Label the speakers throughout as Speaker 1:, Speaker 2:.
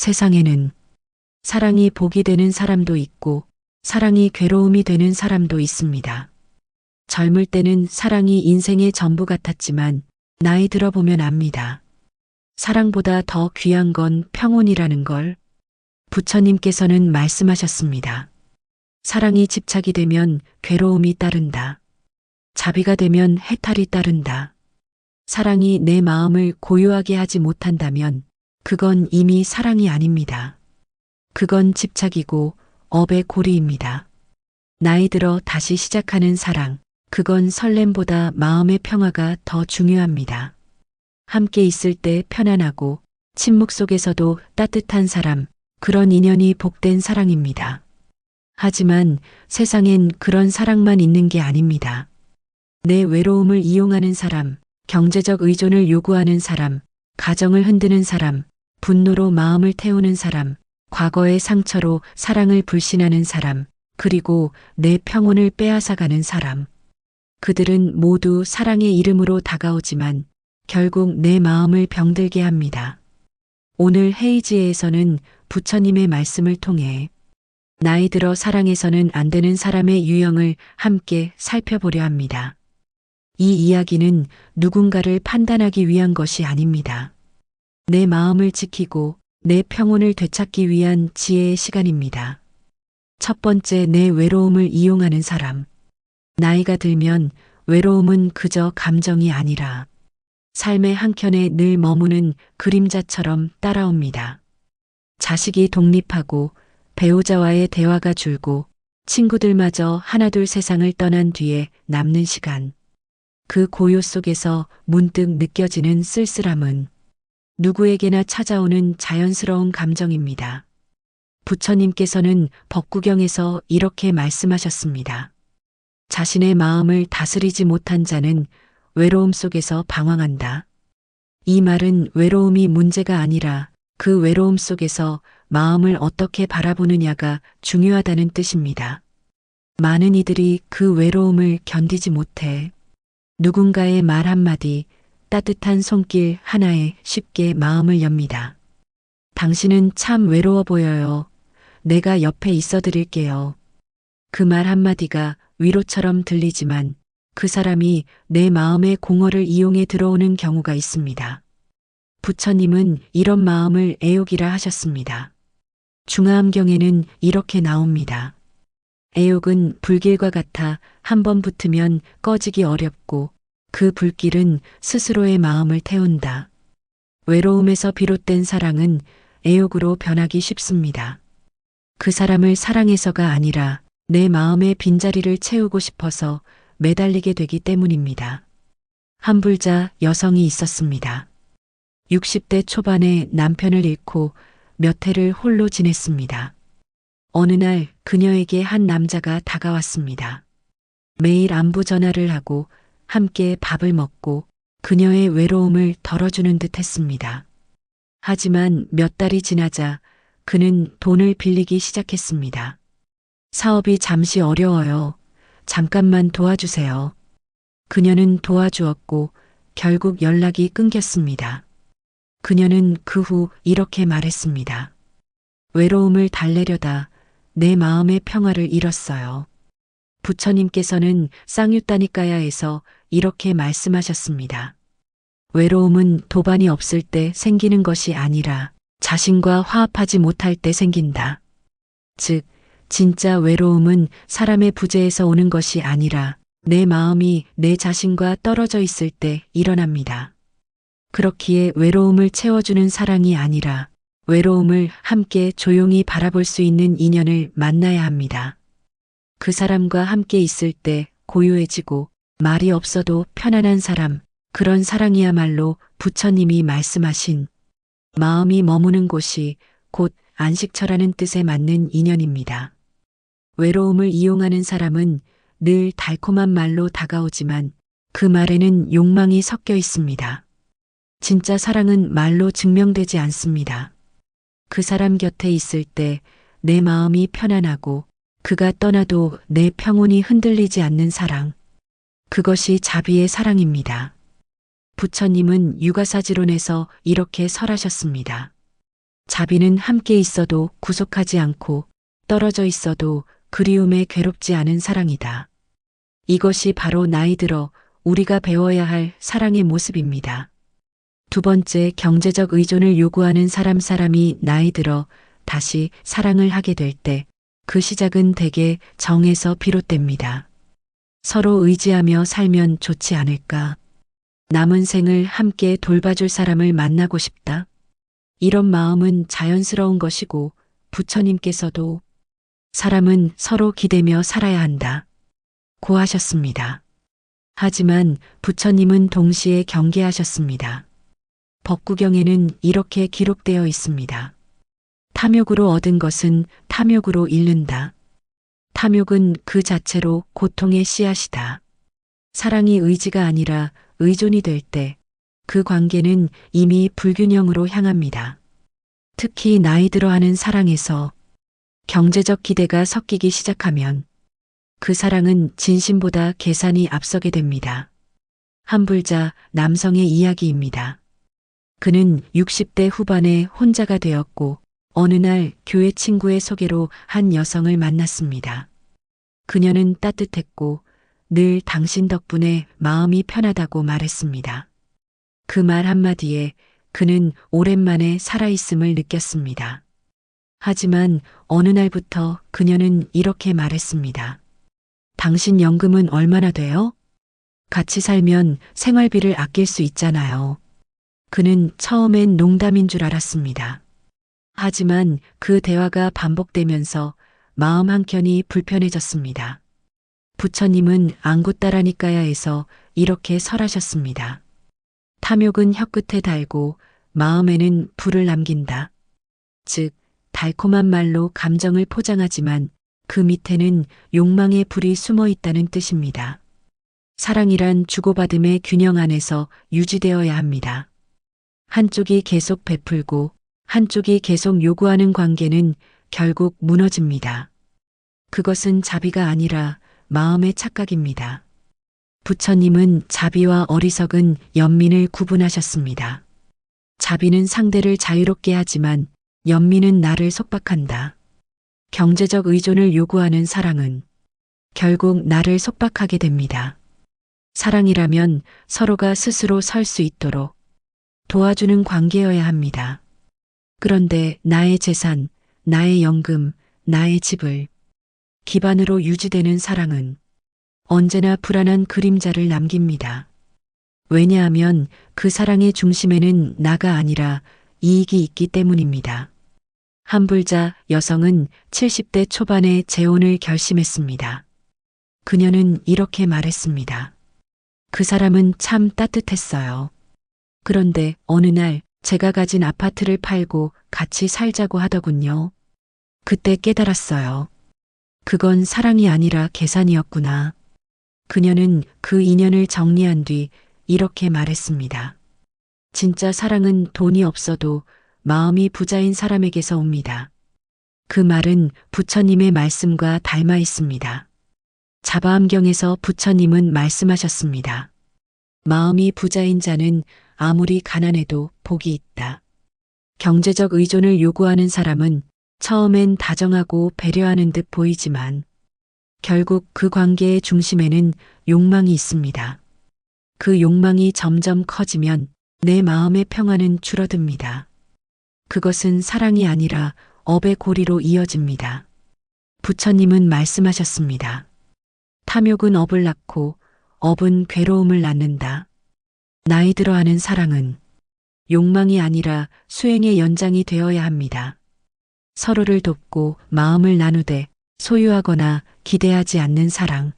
Speaker 1: 세상에는 사랑이 복이 되는 사람도 있고 사랑이 괴로움이 되는 사람도 있습니다. 젊을 때는 사랑이 인생의 전부 같았지만 나이 들어보면 압니다. 사랑보다 더 귀한 건 평온이라는 걸. 부처님께서는 말씀하셨습니다. 사랑이 집착이 되면 괴로움이 따른다. 자비가 되면 해탈이 따른다. 사랑이 내 마음을 고요하게 하지 못한다면 그건 이미 사랑이 아닙니다. 그건 집착이고 업의 고리입니다. 나이 들어 다시 시작하는 사랑, 그건 설렘보다 마음의 평화가 더 중요합니다. 함께 있을 때 편안하고 침묵 속에서도 따뜻한 사람, 그런 인연이 복된 사랑입니다. 하지만 세상엔 그런 사랑만 있는 게 아닙니다. 내 외로움을 이용하는 사람, 경제적 의존을 요구하는 사람, 가정을 흔드는 사람, 분노로 마음을 태우는 사람, 과거의 상처로 사랑을 불신하는 사람, 그리고 내 평온을 빼앗아가는 사람. 그들은 모두 사랑의 이름으로 다가오지만 결국 내 마음을 병들게 합니다. 오늘 헤이지에에서는 부처님의 말씀을 통해 나이 들어 사랑해서는 안 되는 사람의 유형을 함께 살펴보려 합니다. 이 이야기는 누군가를 판단하기 위한 것이 아닙니다. 내 마음을 지키고 내 평온을 되찾기 위한 지혜의 시간입니다. 첫 번째, 내 외로움을 이용하는 사람. 나이가 들면 외로움은 그저 감정이 아니라 삶의 한켠에 늘 머무는 그림자처럼 따라옵니다. 자식이 독립하고 배우자와의 대화가 줄고 친구들마저 하나둘 세상을 떠난 뒤에 남는 시간. 그 고요 속에서 문득 느껴지는 쓸쓸함은 누구에게나 찾아오는 자연스러운 감정입니다. 부처님께서는 법구경에서 이렇게 말씀하셨습니다. 자신의 마음을 다스리지 못한 자는 외로움 속에서 방황한다. 이 말은 외로움이 문제가 아니라 그 외로움 속에서 마음을 어떻게 바라보느냐가 중요하다는 뜻입니다. 많은 이들이 그 외로움을 견디지 못해 누군가의 말 한마디, 따뜻한 손길 하나에 쉽게 마음을 엽니다. 당신은 참 외로워 보여요. 내가 옆에 있어 드릴게요. 그 말 한마디가 위로처럼 들리지만 그 사람이 내 마음의 공허를 이용해 들어오는 경우가 있습니다. 부처님은 이런 마음을 애욕이라 하셨습니다. 중화암경에는 이렇게 나옵니다. 애욕은 불길과 같아 한번 붙으면 꺼지기 어렵고 그 불길은 스스로의 마음을 태운다. 외로움에서 비롯된 사랑은 애욕으로 변하기 쉽습니다. 그 사람을 사랑해서가 아니라 내 마음의 빈자리를 채우고 싶어서 매달리게 되기 때문입니다. 한 불자 여성이 있었습니다. 60대 초반에 남편을 잃고 몇 해를 홀로 지냈습니다. 어느 날 그녀에게 한 남자가 다가왔습니다. 매일 안부 전화를 하고 함께 밥을 먹고 그녀의 외로움을 덜어주는 듯 했습니다. 하지만 몇 달이 지나자 그는 돈을 빌리기 시작했습니다. 사업이 잠시 어려워요. 잠깐만 도와주세요. 그녀는 도와주었고 결국 연락이 끊겼습니다. 그녀는 그 후 이렇게 말했습니다. 외로움을 달래려다 내 마음의 평화를 잃었어요. 부처님께서는 쌍유따니까야에서 이렇게 말씀하셨습니다. 외로움은 도반이 없을 때 생기는 것이 아니라 자신과 화합하지 못할 때 생긴다. 즉, 진짜 외로움은 사람의 부재에서 오는 것이 아니라 내 마음이 내 자신과 떨어져 있을 때 일어납니다. 그렇기에 외로움을 채워주는 사랑이 아니라 외로움을 함께 조용히 바라볼 수 있는 인연을 만나야 합니다. 그 사람과 함께 있을 때 고요해지고 말이 없어도 편안한 사람, 그런 사랑이야말로 부처님이 말씀하신 마음이 머무는 곳이 곧 안식처라는 뜻에 맞는 인연입니다. 외로움을 이용하는 사람은 늘 달콤한 말로 다가오지만 그 말에는 욕망이 섞여 있습니다. 진짜 사랑은 말로 증명되지 않습니다. 그 사람 곁에 있을 때 내 마음이 편안하고 그가 떠나도 내 평온이 흔들리지 않는 사랑. 그것이 자비의 사랑입니다. 부처님은 유가사지론에서 이렇게 설하셨습니다. 자비는 함께 있어도 구속하지 않고 떨어져 있어도 그리움에 괴롭지 않은 사랑이다. 이것이 바로 나이 들어 우리가 배워야 할 사랑의 모습입니다. 두 번째, 경제적 의존을 요구하는 사람이 나이 들어 다시 사랑을 하게 될 때 그 시작은 대개 정에서 비롯됩니다. 서로 의지하며 살면 좋지 않을까? 남은 생을 함께 돌봐줄 사람을 만나고 싶다. 이런 마음은 자연스러운 것이고 부처님께서도 사람은 서로 기대며 살아야 한다 고 하셨습니다. 하지만 부처님은 동시에 경계하셨습니다. 법구경에는 이렇게 기록되어 있습니다. 탐욕으로 얻은 것은 탐욕으로 잃는다. 탐욕은 그 자체로 고통의 씨앗이다. 사랑이 의지가 아니라 의존이 될 때 그 관계는 이미 불균형으로 향합니다. 특히 나이 들어 하는 사랑에서 경제적 기대가 섞이기 시작하면 그 사랑은 진심보다 계산이 앞서게 됩니다. 한 불자 남성의 이야기입니다. 그는 60대 후반에 혼자가 되었고 어느 날 교회 친구의 소개로 한 여성을 만났습니다. 그녀는 따뜻했고 늘 당신 덕분에 마음이 편하다고 말했습니다. 그 말 한마디에 그는 오랜만에 살아있음을 느꼈습니다. 하지만 어느 날부터 그녀는 이렇게 말했습니다. 당신 연금은 얼마나 돼요? 같이 살면 생활비를 아낄 수 있잖아요. 그는 처음엔 농담인 줄 알았습니다. 하지만 그 대화가 반복되면서 마음 한켠이 불편해졌습니다. 부처님은 안굿따라니까야에서 이렇게 설하셨습니다. 탐욕은 혀끝에 달고 마음에는 불을 남긴다. 즉, 달콤한 말로 감정을 포장하지만 그 밑에는 욕망의 불이 숨어 있다는 뜻입니다. 사랑이란 주고받음의 균형 안에서 유지되어야 합니다. 한쪽이 계속 베풀고 한쪽이 계속 요구하는 관계는 결국 무너집니다. 그것은 자비가 아니라 마음의 착각입니다. 부처님은 자비와 어리석은 연민을 구분하셨습니다. 자비는 상대를 자유롭게 하지만 연민은 나를 속박한다. 경제적 의존을 요구하는 사랑은 결국 나를 속박하게 됩니다. 사랑이라면 서로가 스스로 설 수 있도록 도와주는 관계여야 합니다. 그런데 나의 재산, 나의 연금, 나의 집을 기반으로 유지되는 사랑은 언제나 불안한 그림자를 남깁니다. 왜냐하면 그 사랑의 중심에는 나가 아니라 이익이 있기 때문입니다. 한불자 여성은 70대 초반에 재혼을 결심했습니다. 그녀는 이렇게 말했습니다. 그 사람은 참 따뜻했어요. 그런데 어느 날 제가 가진 아파트를 팔고 같이 살자고 하더군요. 그때 깨달았어요. 그건 사랑이 아니라 계산이었구나. 그녀는 그 인연을 정리한 뒤 이렇게 말했습니다. 진짜 사랑은 돈이 없어도 마음이 부자인 사람에게서 옵니다. 그 말은 부처님의 말씀과 닮아 있습니다. 자바암경에서 부처님은 말씀하셨습니다. 마음이 부자인 자는 아무리 가난해도 복이 있다. 경제적 의존을 요구하는 사람은 처음엔 다정하고 배려하는 듯 보이지만 결국 그 관계의 중심에는 욕망이 있습니다. 그 욕망이 점점 커지면 내 마음의 평안은 줄어듭니다. 그것은 사랑이 아니라 업의 고리로 이어집니다. 부처님은 말씀하셨습니다. 탐욕은 업을 낳고 업은 괴로움을 낳는다. 나이 들어 하는 사랑은 욕망이 아니라 수행의 연장이 되어야 합니다. 서로를 돕고 마음을 나누되 소유하거나 기대하지 않는 사랑.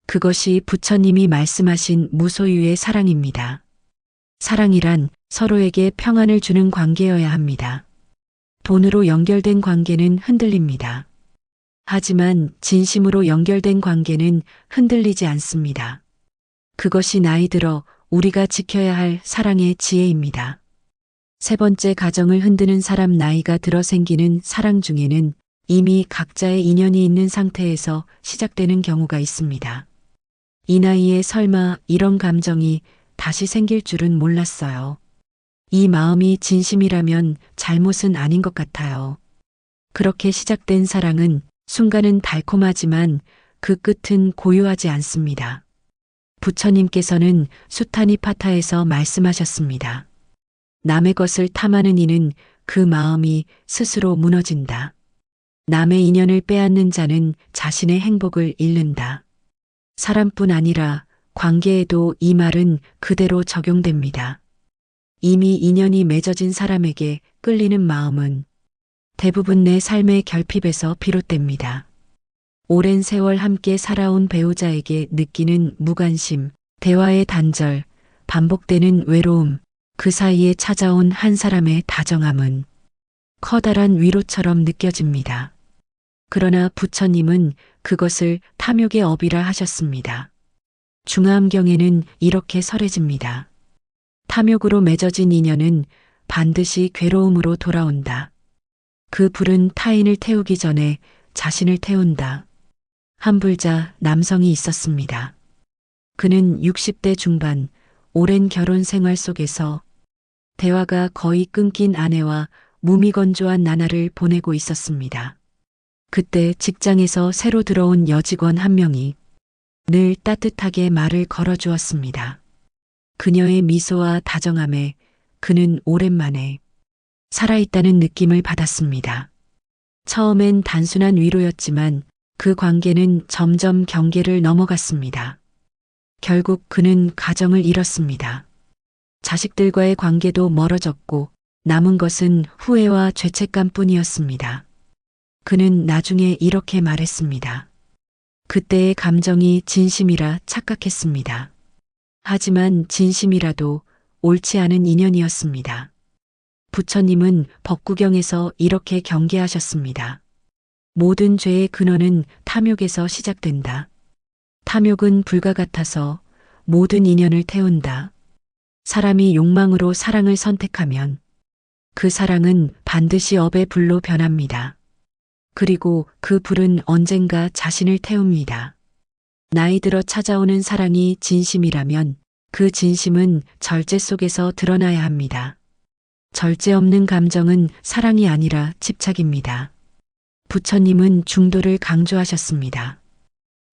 Speaker 1: 그것이 부처님이 말씀하신 무소유의 사랑입니다. 사랑이란 서로에게 평안을 주는 관계여야 합니다. 돈으로 연결된 관계는 흔들립니다. 하지만 진심으로 연결된 관계는 흔들리지 않습니다. 그것이 나이 들어 우리가 지켜야 할 사랑의 지혜입니다. 세 번째, 가정을 흔드는 사람. 나이가 들어 생기는 사랑 중에는 이미 각자의 인연이 있는 상태에서 시작되는 경우가 있습니다. 이 나이에 설마 이런 감정이 다시 생길 줄은 몰랐어요. 이 마음이 진심이라면 잘못은 아닌 것 같아요. 그렇게 시작된 사랑은 순간은 달콤하지만 그 끝은 고요하지 않습니다. 부처님께서는 수타니파타에서 말씀하셨습니다. 남의 것을 탐하는 이는 그 마음이 스스로 무너진다. 남의 인연을 빼앗는 자는 자신의 행복을 잃는다. 사람뿐 아니라 관계에도 이 말은 그대로 적용됩니다. 이미 인연이 맺어진 사람에게 끌리는 마음은 대부분 내 삶의 결핍에서 비롯됩니다. 오랜 세월 함께 살아온 배우자에게 느끼는 무관심, 대화의 단절, 반복되는 외로움, 그 사이에 찾아온 한 사람의 다정함은 커다란 위로처럼 느껴집니다. 그러나 부처님은 그것을 탐욕의 업이라 하셨습니다. 중화암경에는 이렇게 설해집니다. 탐욕으로 맺어진 인연은 반드시 괴로움으로 돌아온다. 그 불은 타인을 태우기 전에 자신을 태운다. 한 불자 남성이 있었습니다. 그는 60대 중반, 오랜 결혼 생활 속에서 대화가 거의 끊긴 아내와 무미건조한 나날을 보내고 있었습니다. 그때 직장에서 새로 들어온 여직원 한 명이 늘 따뜻하게 말을 걸어주었습니다. 그녀의 미소와 다정함에 그는 오랜만에 살아있다는 느낌을 받았습니다. 처음엔 단순한 위로였지만 그 관계는 점점 경계를 넘어갔습니다. 결국 그는 가정을 잃었습니다. 자식들과의 관계도 멀어졌고 남은 것은 후회와 죄책감뿐이었습니다. 그는 나중에 이렇게 말했습니다. 그때의 감정이 진심이라 착각했습니다. 하지만 진심이라도 옳지 않은 인연이었습니다. 부처님은 법구경에서 이렇게 경계하셨습니다. 모든 죄의 근원은 탐욕에서 시작된다. 탐욕은 불과 같아서 모든 인연을 태운다. 사람이 욕망으로 사랑을 선택하면 그 사랑은 반드시 업의 불로 변합니다. 그리고 그 불은 언젠가 자신을 태웁니다. 나이 들어 찾아오는 사랑이 진심이라면 그 진심은 절제 속에서 드러나야 합니다. 절제 없는 감정은 사랑이 아니라 집착입니다. 부처님은 중도를 강조하셨습니다.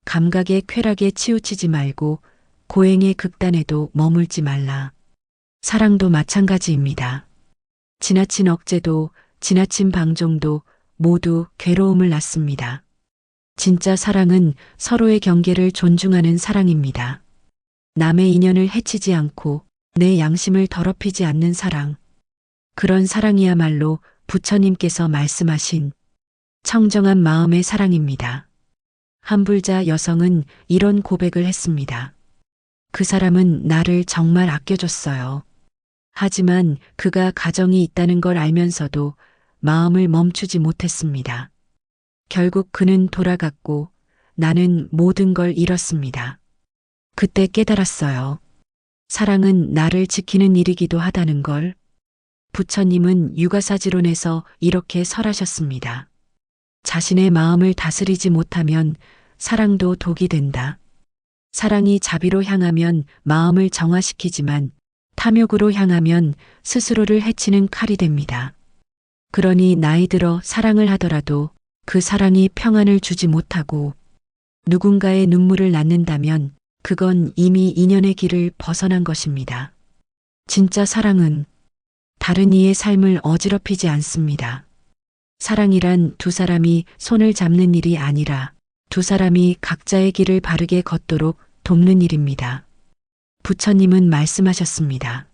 Speaker 1: 감각의 쾌락에 치우치지 말고 고행의 극단에도 머물지 말라. 사랑도 마찬가지입니다. 지나친 억제도 지나친 방종도 모두 괴로움을 낳습니다. 진짜 사랑은 서로의 경계를 존중하는 사랑입니다. 남의 인연을 해치지 않고 내 양심을 더럽히지 않는 사랑. 그런 사랑이야말로 부처님께서 말씀하신 청정한 마음의 사랑입니다. 한 불자 여성은 이런 고백을 했습니다. 그 사람은 나를 정말 아껴줬어요. 하지만 그가 가정이 있다는 걸 알면서도 마음을 멈추지 못했습니다. 결국 그는 돌아갔고 나는 모든 걸 잃었습니다. 그때 깨달았어요. 사랑은 나를 지키는 일이기도 하다는 걸. 부처님은 유가사지론에서 이렇게 설하셨습니다. 자신의 마음을 다스리지 못하면 사랑도 독이 된다. 사랑이 자비로 향하면 마음을 정화시키지만 탐욕으로 향하면 스스로를 해치는 칼이 됩니다. 그러니 나이 들어 사랑을 하더라도 그 사랑이 평안을 주지 못하고 누군가의 눈물을 낳는다면 그건 이미 인연의 길을 벗어난 것입니다. 진짜 사랑은 다른 이의 삶을 어지럽히지 않습니다. 사랑이란 두 사람이 손을 잡는 일이 아니라 두 사람이 각자의 길을 바르게 걷도록 돕는 일입니다. 부처님은 말씀하셨습니다.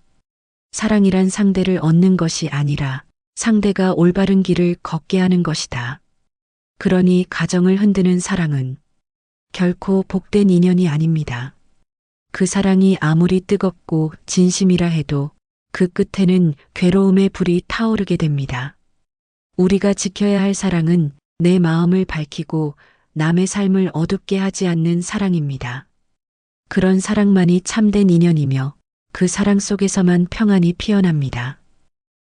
Speaker 1: 사랑이란 상대를 얻는 것이 아니라 상대가 올바른 길을 걷게 하는 것이다. 그러니 가정을 흔드는 사랑은 결코 복된 인연이 아닙니다. 그 사랑이 아무리 뜨겁고 진심이라 해도 그 끝에는 괴로움의 불이 타오르게 됩니다. 우리가 지켜야 할 사랑은 내 마음을 밝히고 남의 삶을 어둡게 하지 않는 사랑입니다. 그런 사랑만이 참된 인연이며 그 사랑 속에서만 평안이 피어납니다.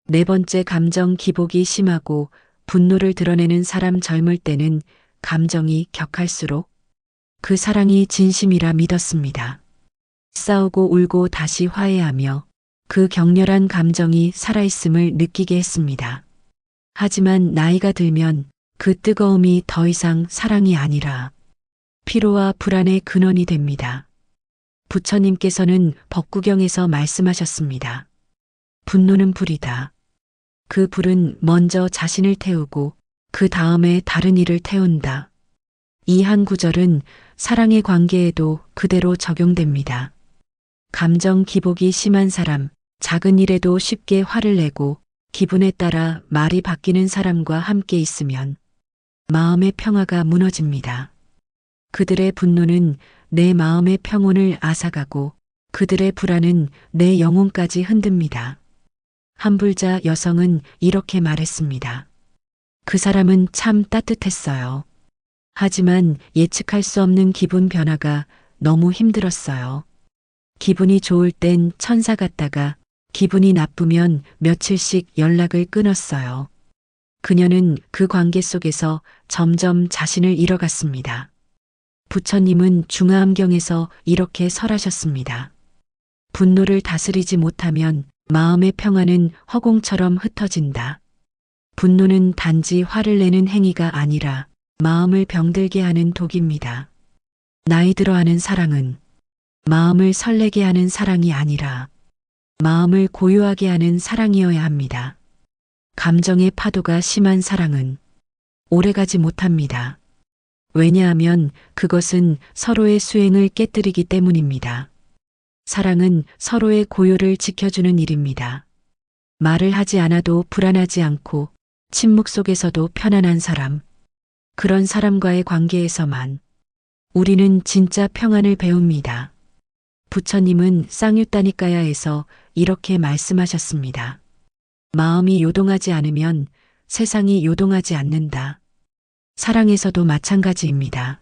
Speaker 1: 네 번째, 감정 기복이 심하고 분노를 드러내는 사람. 젊을 때는 감정이 격할수록 그 사랑이 진심이라 믿었습니다. 싸우고 울고 다시 화해하며 그 격렬한 감정이 살아있음을 느끼게 했습니다. 하지만 나이가 들면 그 뜨거움이 더 이상 사랑이 아니라 피로와 불안의 근원이 됩니다. 부처님께서는 법구경에서 말씀하셨습니다. 분노는 불이다. 그 불은 먼저 자신을 태우고 그 다음에 다른 이를 태운다. 이 한 구절은 사랑의 관계에도 그대로 적용됩니다. 감정 기복이 심한 사람, 작은 일에도 쉽게 화를 내고 기분에 따라 말이 바뀌는 사람과 함께 있으면 마음의 평화가 무너집니다. 그들의 분노는 내 마음의 평온을 앗아가고 그들의 불안은 내 영혼까지 흔듭니다. 한 불자 여성은 이렇게 말했습니다. 그 사람은 참 따뜻했어요. 하지만 예측할 수 없는 기분 변화가 너무 힘들었어요. 기분이 좋을 땐 천사 같다가 기분이 나쁘면 며칠씩 연락을 끊었어요. 그녀는 그 관계 속에서 점점 자신을 잃어갔습니다. 부처님은 중화암경에서 이렇게 설하셨습니다. 분노를 다스리지 못하면 마음의 평화는 허공처럼 흩어진다. 분노는 단지 화를 내는 행위가 아니라 마음을 병들게 하는 독입니다. 나이 들어 하는 사랑은 마음을 설레게 하는 사랑이 아니라 마음을 고요하게 하는 사랑이어야 합니다. 감정의 파도가 심한 사랑은 오래가지 못합니다. 왜냐하면 그것은 서로의 수행을 깨뜨리기 때문입니다. 사랑은 서로의 고요를 지켜주는 일입니다. 말을 하지 않아도 불안하지 않고 침묵 속에서도 편안한 사람, 그런 사람과의 관계에서만 우리는 진짜 평안을 배웁니다. 부처님은 쌍유따니까야에서 이렇게 말씀하셨습니다. 마음이 요동하지 않으면 세상이 요동하지 않는다. 사랑에서도 마찬가지입니다.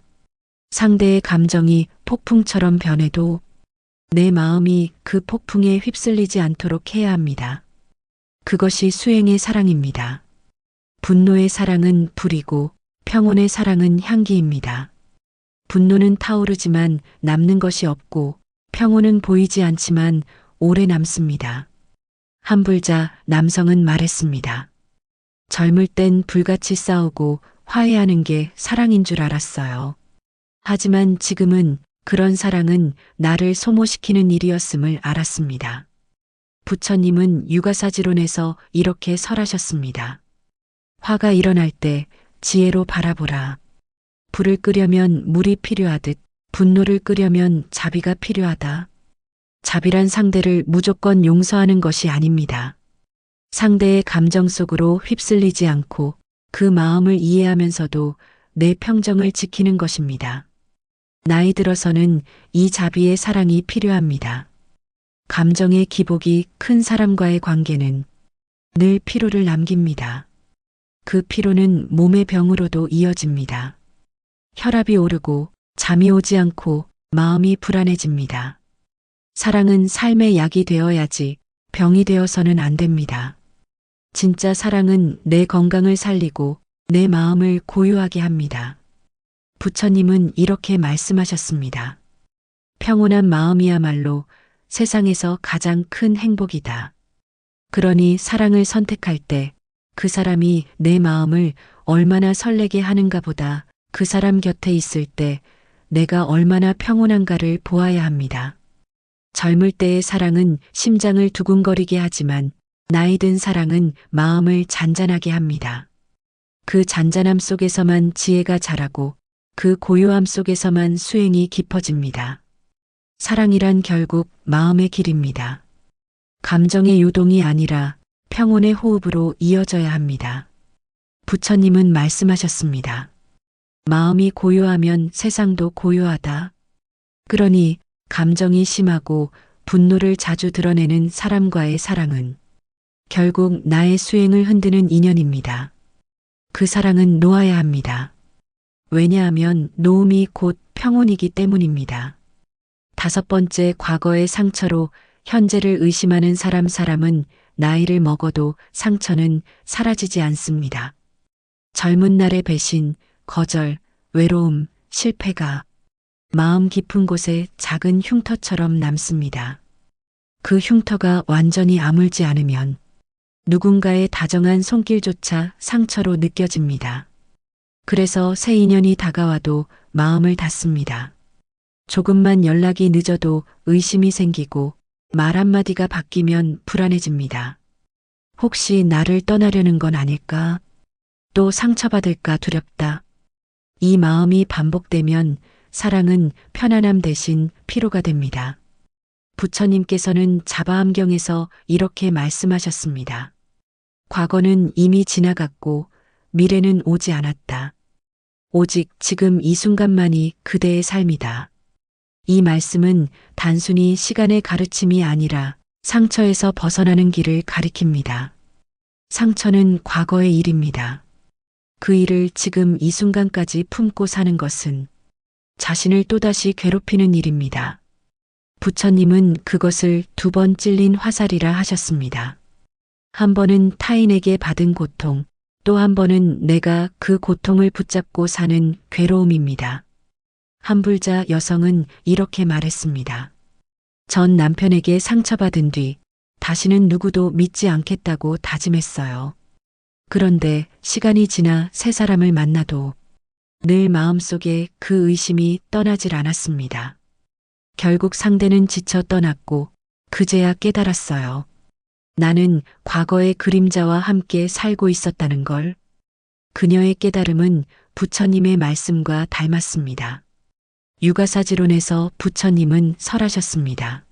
Speaker 1: 상대의 감정이 폭풍처럼 변해도 내 마음이 그 폭풍에 휩쓸리지 않도록 해야 합니다. 그것이 수행의 사랑입니다. 분노의 사랑은 불이고 평온의 사랑은 향기입니다. 분노는 타오르지만 남는 것이 없고 평온은 보이지 않지만 오래 남습니다. 한 불자 남성은 말했습니다. 젊을 땐 불같이 싸우고 화해하는 게 사랑인 줄 알았어요. 하지만 지금은 그런 사랑은 나를 소모시키는 일이었음을 알았습니다. 부처님은 육아사지론에서 이렇게 설하셨습니다. 화가 일어날 때 지혜로 바라보라. 불을 끄려면 물이 필요하듯 분노를 끄려면 자비가 필요하다. 자비란 상대를 무조건 용서하는 것이 아닙니다. 상대의 감정 속으로 휩쓸리지 않고 그 마음을 이해하면서도 내 평정을 지키는 것입니다. 나이 들어서는 이 자비의 사랑이 필요합니다. 감정의 기복이 큰 사람과의 관계는 늘 피로를 남깁니다. 그 피로는 몸의 병으로도 이어집니다. 혈압이 오르고 잠이 오지 않고 마음이 불안해집니다. 사랑은 삶의 약이 되어야지 병이 되어서는 안 됩니다. 진짜 사랑은 내 건강을 살리고 내 마음을 고요하게 합니다. 부처님은 이렇게 말씀하셨습니다. 평온한 마음이야말로 세상에서 가장 큰 행복이다. 그러니 사랑을 선택할 때 그 사람이 내 마음을 얼마나 설레게 하는가 보다 그 사람 곁에 있을 때 내가 얼마나 평온한가를 보아야 합니다. 젊을 때의 사랑은 심장을 두근거리게 하지만 나이 든 사랑은 마음을 잔잔하게 합니다. 그 잔잔함 속에서만 지혜가 자라고 그 고요함 속에서만 수행이 깊어집니다. 사랑이란 결국 마음의 길입니다. 감정의 요동이 아니라 평온의 호흡으로 이어져야 합니다. 부처님은 말씀하셨습니다. 마음이 고요하면 세상도 고요하다. 그러니 감정이 심하고 분노를 자주 드러내는 사람과의 사랑은 결국 나의 수행을 흔드는 인연입니다. 그 사랑은 놓아야 합니다. 왜냐하면 놓음이 곧 평온이기 때문입니다. 다섯 번째, 과거의 상처로 현재를 의심하는 사람은 나이를 먹어도 상처는 사라지지 않습니다. 젊은 날의 배신, 거절, 외로움, 실패가 마음 깊은 곳에 작은 흉터처럼 남습니다. 그 흉터가 완전히 아물지 않으면 누군가의 다정한 손길조차 상처로 느껴집니다. 그래서 새 인연이 다가와도 마음을 닫습니다. 조금만 연락이 늦어도 의심이 생기고 말 한마디가 바뀌면 불안해집니다. 혹시 나를 떠나려는 건 아닐까? 또 상처받을까 두렵다. 이 마음이 반복되면 사랑은 편안함 대신 피로가 됩니다. 부처님께서는 자바암경에서 이렇게 말씀하셨습니다. 과거는 이미 지나갔고 미래는 오지 않았다. 오직 지금 이 순간만이 그대의 삶이다. 이 말씀은 단순히 시간의 가르침이 아니라 상처에서 벗어나는 길을 가리킵니다. 상처는 과거의 일입니다. 그 일을 지금 이 순간까지 품고 사는 것은 자신을 또다시 괴롭히는 일입니다. 부처님은 그것을 2번 찔린 화살이라 하셨습니다. 한 번은 타인에게 받은 고통, 또 한 번은 내가 그 고통을 붙잡고 사는 괴로움입니다. 한불자 여성은 이렇게 말했습니다. 전 남편에게 상처받은 뒤 다시는 누구도 믿지 않겠다고 다짐했어요. 그런데 시간이 지나 새 사람을 만나도 늘 마음속에 그 의심이 떠나질 않았습니다. 결국 상대는 지쳐 떠났고 그제야 깨달았어요. 나는 과거의 그림자와 함께 살고 있었다는 걸. 그녀의 깨달음은 부처님의 말씀과 닮았습니다. 유가사지론에서 부처님은 설하셨습니다.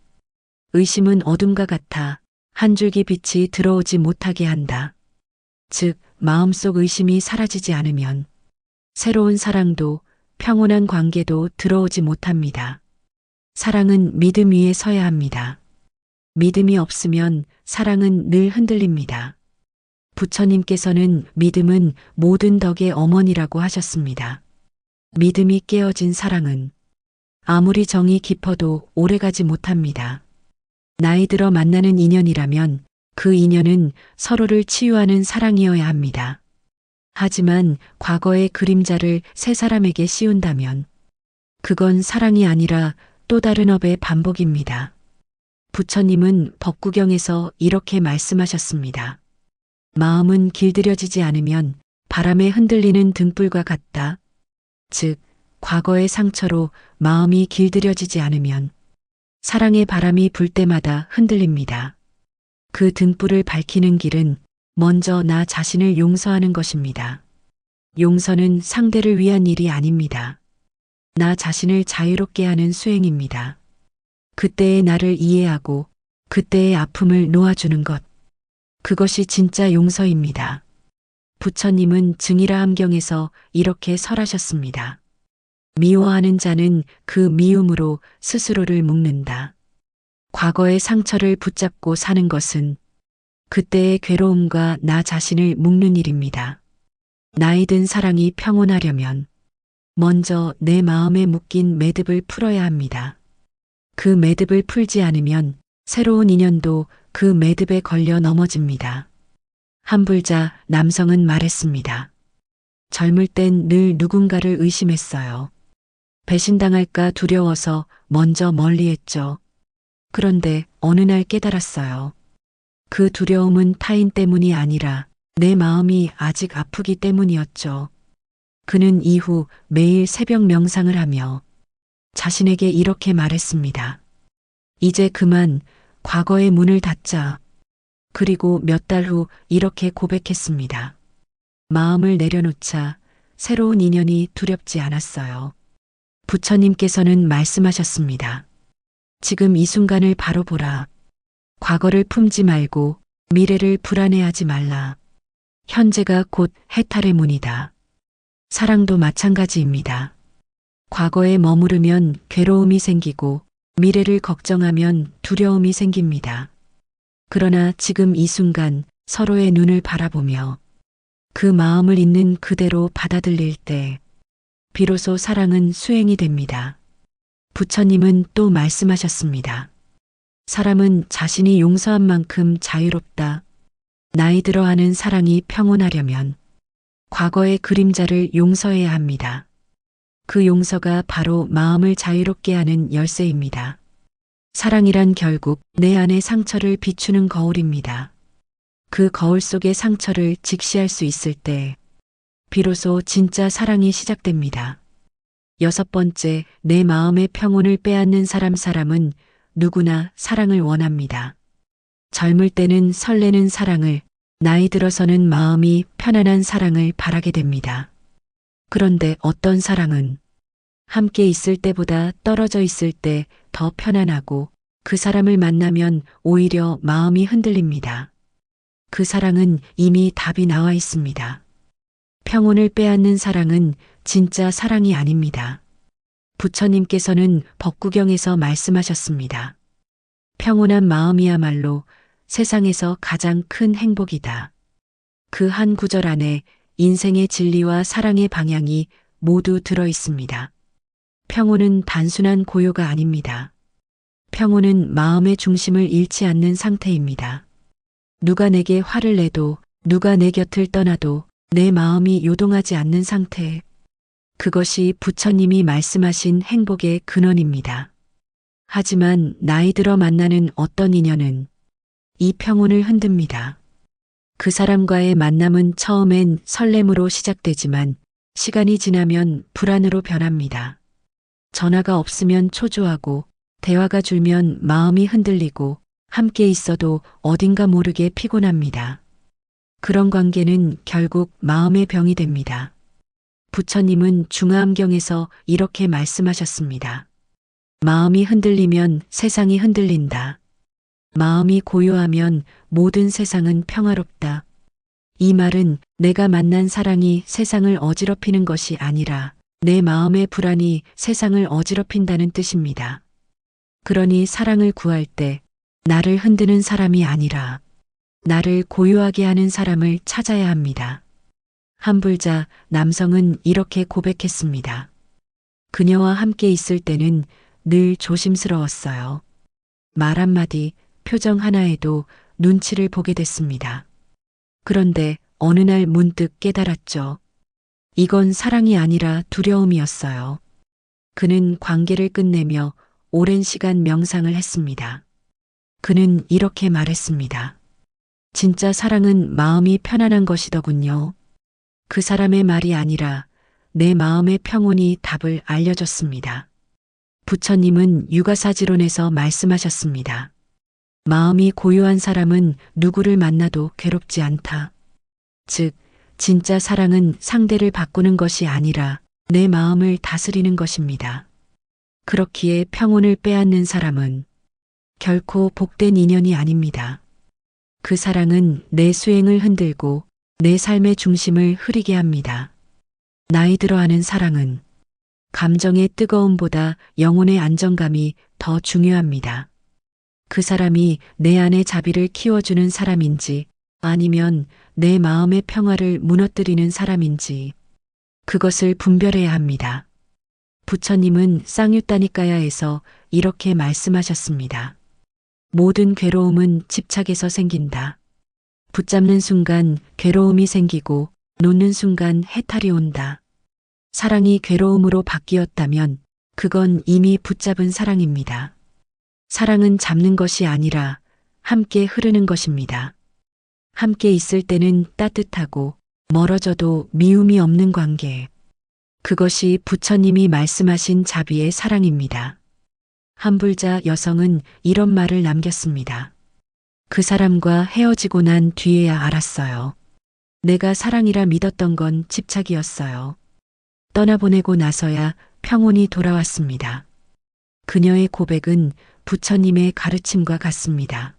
Speaker 1: 의심은 어둠과 같아 한 줄기 빛이 들어오지 못하게 한다. 즉, 마음속 의심이 사라지지 않으면 새로운 사랑도 평온한 관계도 들어오지 못합니다. 사랑은 믿음 위에 서야 합니다. 믿음이 없으면 사랑은 늘 흔들립니다. 부처님께서는 믿음은 모든 덕의 어머니라고 하셨습니다. 믿음이 깨어진 사랑은 아무리 정이 깊어도 오래가지 못합니다. 나이 들어 만나는 인연이라면 그 인연은 서로를 치유하는 사랑이어야 합니다. 하지만 과거의 그림자를 새 사람에게 씌운다면 그건 사랑이 아니라 또 다른 업의 반복입니다. 부처님은 법구경에서 이렇게 말씀하셨습니다. 마음은 길들여지지 않으면 바람에 흔들리는 등불과 같다. 즉, 과거의 상처로 마음이 길들여지지 않으면 사랑의 바람이 불 때마다 흔들립니다. 그 등불을 밝히는 길은 먼저 나 자신을 용서하는 것입니다. 용서는 상대를 위한 일이 아닙니다. 나 자신을 자유롭게 하는 수행입니다. 그때의 나를 이해하고 그때의 아픔을 놓아주는 것. 그것이 진짜 용서입니다. 부처님은 증이라함경에서 이렇게 설하셨습니다. 미워하는 자는 그 미움으로 스스로를 묶는다. 과거의 상처를 붙잡고 사는 것은 그때의 괴로움과 나 자신을 묶는 일입니다. 나이 든 사랑이 평온하려면 먼저 내 마음에 묶인 매듭을 풀어야 합니다. 그 매듭을 풀지 않으면 새로운 인연도 그 매듭에 걸려 넘어집니다. 한불자 남성은 말했습니다. 젊을 땐 늘 누군가를 의심했어요. 배신당할까 두려워서 먼저 멀리했죠. 그런데 어느 날 깨달았어요. 그 두려움은 타인 때문이 아니라 내 마음이 아직 아프기 때문이었죠. 그는 이후 매일 새벽 명상을 하며 자신에게 이렇게 말했습니다. 이제 그만 과거의 문을 닫자. 그리고 몇 달 후 이렇게 고백했습니다. 마음을 내려놓자 새로운 인연이 두렵지 않았어요. 부처님께서는 말씀하셨습니다. 지금 이 순간을 바로 보라. 과거를 품지 말고 미래를 불안해하지 말라. 현재가 곧 해탈의 문이다. 사랑도 마찬가지입니다. 과거에 머무르면 괴로움이 생기고 미래를 걱정하면 두려움이 생깁니다. 그러나 지금 이 순간 서로의 눈을 바라보며 그 마음을 있는 그대로 받아들일 때 비로소 사랑은 수행이 됩니다. 부처님은 또 말씀하셨습니다. 사람은 자신이 용서한 만큼 자유롭다. 나이 들어 하는 사랑이 평온하려면 과거의 그림자를 용서해야 합니다. 그 용서가 바로 마음을 자유롭게 하는 열쇠입니다. 사랑이란 결국 내 안의 상처를 비추는 거울입니다. 그 거울 속의 상처를 직시할 수 있을 때 비로소 진짜 사랑이 시작됩니다. 여섯 번째, 내 마음의 평온을 빼앗는 사람은 누구나 사랑을 원합니다. 젊을 때는 설레는 사랑을, 나이 들어서는 마음이 편안한 사랑을 바라게 됩니다. 그런데 어떤 사랑은 함께 있을 때보다 떨어져 있을 때 더 편안하고 그 사람을 만나면 오히려 마음이 흔들립니다. 그 사랑은 이미 답이 나와 있습니다. 평온을 빼앗는 사랑은 진짜 사랑이 아닙니다. 부처님께서는 법구경에서 말씀하셨습니다. 평온한 마음이야말로 세상에서 가장 큰 행복이다. 그 한 구절 안에 인생의 진리와 사랑의 방향이 모두 들어 있습니다. 평온은 단순한 고요가 아닙니다. 평온은 마음의 중심을 잃지 않는 상태입니다. 누가 내게 화를 내도, 누가 내 곁을 떠나도 내 마음이 요동하지 않는 상태. 그것이 부처님이 말씀하신 행복의 근원입니다. 하지만 나이 들어 만나는 어떤 인연은 이 평온을 흔듭니다. 그 사람과의 만남은 처음엔 설렘으로 시작되지만 시간이 지나면 불안으로 변합니다. 전화가 없으면 초조하고 대화가 줄면 마음이 흔들리고 함께 있어도 어딘가 모르게 피곤합니다. 그런 관계는 결국 마음의 병이 됩니다. 부처님은 중화암경에서 이렇게 말씀하셨습니다. 마음이 흔들리면 세상이 흔들린다. 마음이 고요하면 모든 세상은 평화롭다. 이 말은 내가 만난 사랑이 세상을 어지럽히는 것이 아니라 내 마음의 불안이 세상을 어지럽힌다는 뜻입니다. 그러니 사랑을 구할 때 나를 흔드는 사람이 아니라 나를 고요하게 하는 사람을 찾아야 합니다. 한 불자 남성은 이렇게 고백했습니다. 그녀와 함께 있을 때는 늘 조심스러웠어요. 말 한마디, 표정 하나에도 눈치를 보게 됐습니다. 그런데 어느 날 문득 깨달았죠. 이건 사랑이 아니라 두려움이었어요. 그는 관계를 끝내며 오랜 시간 명상을 했습니다. 그는 이렇게 말했습니다. 진짜 사랑은 마음이 편안한 것이더군요. 그 사람의 말이 아니라 내 마음의 평온이 답을 알려줬습니다. 부처님은 유가사지론에서 말씀하셨습니다. 마음이 고요한 사람은 누구를 만나도 괴롭지 않다. 즉, 진짜 사랑은 상대를 바꾸는 것이 아니라 내 마음을 다스리는 것입니다. 그렇기에 평온을 빼앗는 사람은 결코 복된 인연이 아닙니다. 그 사랑은 내 수행을 흔들고 내 삶의 중심을 흐리게 합니다. 나이 들어하는 사랑은 감정의 뜨거움보다 영혼의 안정감이 더 중요합니다. 그 사람이 내 안의 자비를 키워주는 사람인지 아니면 내 마음의 평화를 무너뜨리는 사람인지 그것을 분별해야 합니다. 부처님은 쌍유따니까야에서 이렇게 말씀하셨습니다. 모든 괴로움은 집착에서 생긴다. 붙잡는 순간 괴로움이 생기고 놓는 순간 해탈이 온다. 사랑이 괴로움으로 바뀌었다면 그건 이미 붙잡은 사랑입니다. 사랑은 잡는 것이 아니라 함께 흐르는 것입니다. 함께 있을 때는 따뜻하고 멀어져도 미움이 없는 관계. 그것이 부처님이 말씀하신 자비의 사랑입니다. 한불자 여성은 이런 말을 남겼습니다. 그 사람과 헤어지고 난 뒤에야 알았어요. 내가 사랑이라 믿었던 건 집착이었어요. 떠나보내고 나서야 평온이 돌아왔습니다. 그녀의 고백은 부처님의 가르침과 같습니다.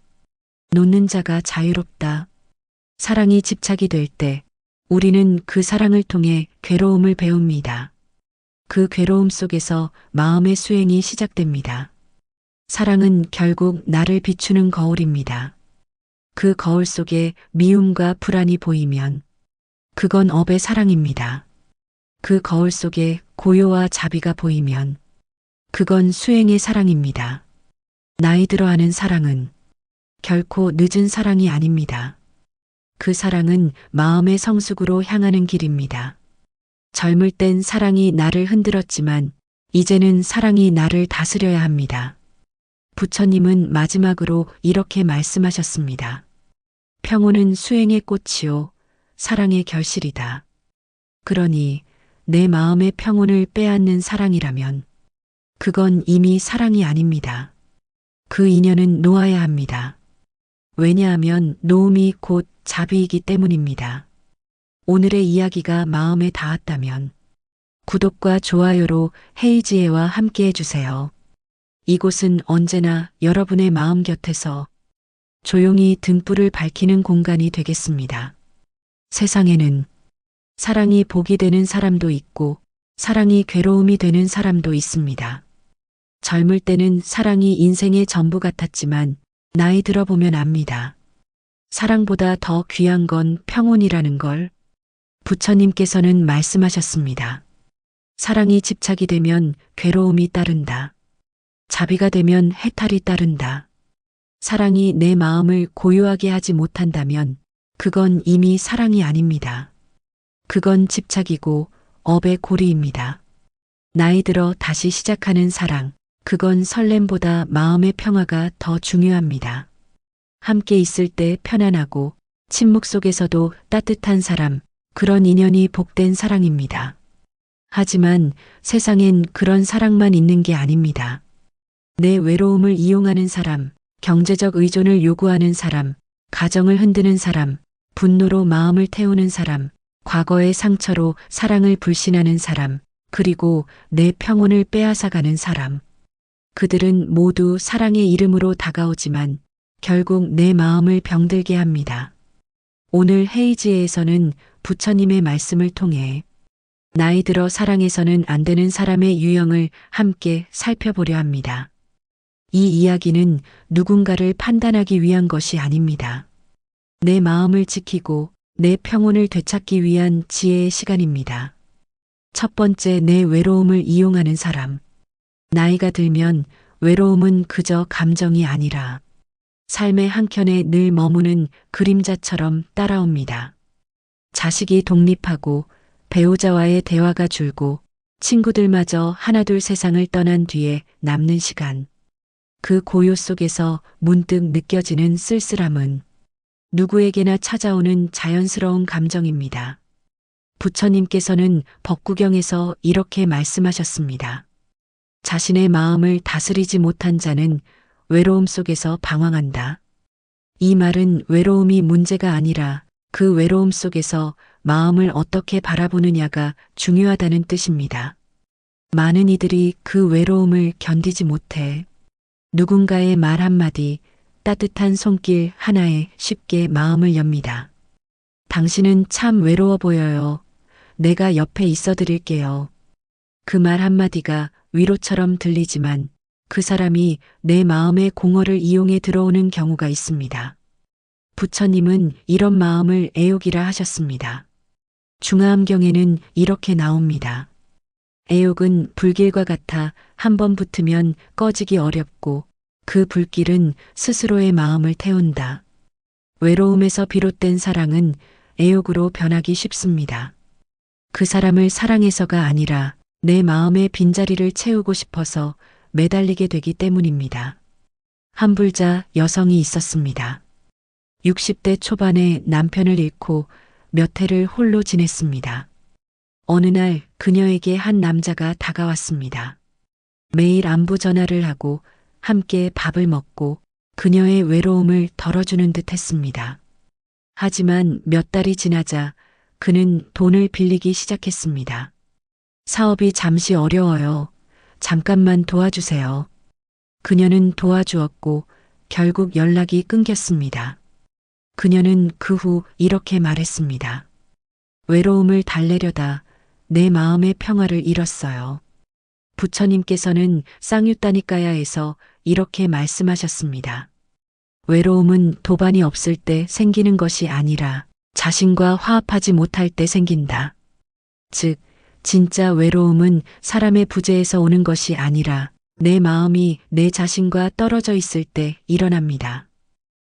Speaker 1: 놓는 자가 자유롭다. 사랑이 집착이 될 때 우리는 그 사랑을 통해 괴로움을 배웁니다. 그 괴로움 속에서 마음의 수행이 시작됩니다. 사랑은 결국 나를 비추는 거울입니다. 그 거울 속에 미움과 불안이 보이면 그건 업의 사랑입니다. 그 거울 속에 고요와 자비가 보이면 그건 수행의 사랑입니다. 나이 들어하는 사랑은 결코 늦은 사랑이 아닙니다. 그 사랑은 마음의 성숙으로 향하는 길입니다. 젊을 땐 사랑이 나를 흔들었지만 이제는 사랑이 나를 다스려야 합니다. 부처님은 마지막으로 이렇게 말씀하셨습니다. 평온은 수행의 꽃이요, 사랑의 결실이다. 그러니 내 마음의 평온을 빼앗는 사랑이라면 그건 이미 사랑이 아닙니다. 그 인연은 놓아야 합니다. 왜냐하면 놓음이 곧 자비이기 때문입니다. 오늘의 이야기가 마음에 닿았다면 구독과 좋아요로 헤이지혜와 함께 해주세요. 이곳은 언제나 여러분의 마음 곁에서 조용히 등불을 밝히는 공간이 되겠습니다. 세상에는 사랑이 복이 되는 사람도 있고 사랑이 괴로움이 되는 사람도 있습니다. 젊을 때는 사랑이 인생의 전부 같았지만 나이 들어보면 압니다. 사랑보다 더 귀한 건 평온이라는 걸 부처님께서는 말씀하셨습니다. 사랑이 집착이 되면 괴로움이 따른다. 자비가 되면 해탈이 따른다. 사랑이 내 마음을 고요하게 하지 못한다면 그건 이미 사랑이 아닙니다. 그건 집착이고 업의 고리입니다. 나이 들어 다시 시작하는 사랑, 그건 설렘보다 마음의 평화가 더 중요합니다. 함께 있을 때 편안하고 침묵 속에서도 따뜻한 사람, 그런 인연이 복된 사랑입니다. 하지만 세상엔 그런 사랑만 있는 게 아닙니다. 내 외로움을 이용하는 사람, 경제적 의존을 요구하는 사람, 가정을 흔드는 사람, 분노로 마음을 태우는 사람, 과거의 상처로 사랑을 불신하는 사람, 그리고 내 평온을 빼앗아가는 사람. 그들은 모두 사랑의 이름으로 다가오지만 결국 내 마음을 병들게 합니다. 오늘 헤이지에서는 부처님의 말씀을 통해 나이 들어 사랑해서는 안 되는 사람의 유형을 함께 살펴보려 합니다. 이 이야기는 누군가를 판단하기 위한 것이 아닙니다. 내 마음을 지키고 내 평온을 되찾기 위한 지혜의 시간입니다. 첫 번째, 내 외로움을 이용하는 사람. 나이가 들면 외로움은 그저 감정이 아니라 삶의 한켠에 늘 머무는 그림자처럼 따라옵니다. 자식이 독립하고 배우자와의 대화가 줄고 친구들마저 하나둘 세상을 떠난 뒤에 남는 시간. 그 고요 속에서 문득 느껴지는 쓸쓸함은 누구에게나 찾아오는 자연스러운 감정입니다. 부처님께서는 법구경에서 이렇게 말씀하셨습니다. 자신의 마음을 다스리지 못한 자는 외로움 속에서 방황한다. 이 말은 외로움이 문제가 아니라 그 외로움 속에서 마음을 어떻게 바라보느냐가 중요하다는 뜻입니다. 많은 이들이 그 외로움을 견디지 못해 누군가의 말 한마디, 따뜻한 손길 하나에 쉽게 마음을 엽니다. 당신은 참 외로워 보여요. 내가 옆에 있어 드릴게요. 그 말 한마디가 위로처럼 들리지만 그 사람이 내 마음의 공허를 이용해 들어오는 경우가 있습니다. 부처님은 이런 마음을 애욕이라 하셨습니다. 중화암경에는 이렇게 나옵니다. 애욕은 불길과 같아 한번 붙으면 꺼지기 어렵고 그 불길은 스스로의 마음을 태운다. 외로움에서 비롯된 사랑은 애욕으로 변하기 쉽습니다. 그 사람을 사랑해서가 아니라 내 마음의 빈자리를 채우고 싶어서 매달리게 되기 때문입니다. 한 불자 여성이 있었습니다. 60대 초반에 남편을 잃고 몇 해를 홀로 지냈습니다. 어느 날 그녀에게 한 남자가 다가왔습니다. 매일 안부 전화를 하고 함께 밥을 먹고 그녀의 외로움을 덜어주는 듯 했습니다. 하지만 몇 달이 지나자 그는 돈을 빌리기 시작했습니다. 사업이 잠시 어려워요. 잠깐만 도와주세요. 그녀는 도와주었고 결국 연락이 끊겼습니다. 그녀는 그 후 이렇게 말했습니다. 외로움을 달래려다 내 마음의 평화를 잃었어요. 부처님께서는 쌍유따니까야에서 이렇게 말씀하셨습니다. 외로움은 도반이 없을 때 생기는 것이 아니라 자신과 화합하지 못할 때 생긴다. 즉, 진짜 외로움은 사람의 부재에서 오는 것이 아니라 내 마음이 내 자신과 떨어져 있을 때 일어납니다.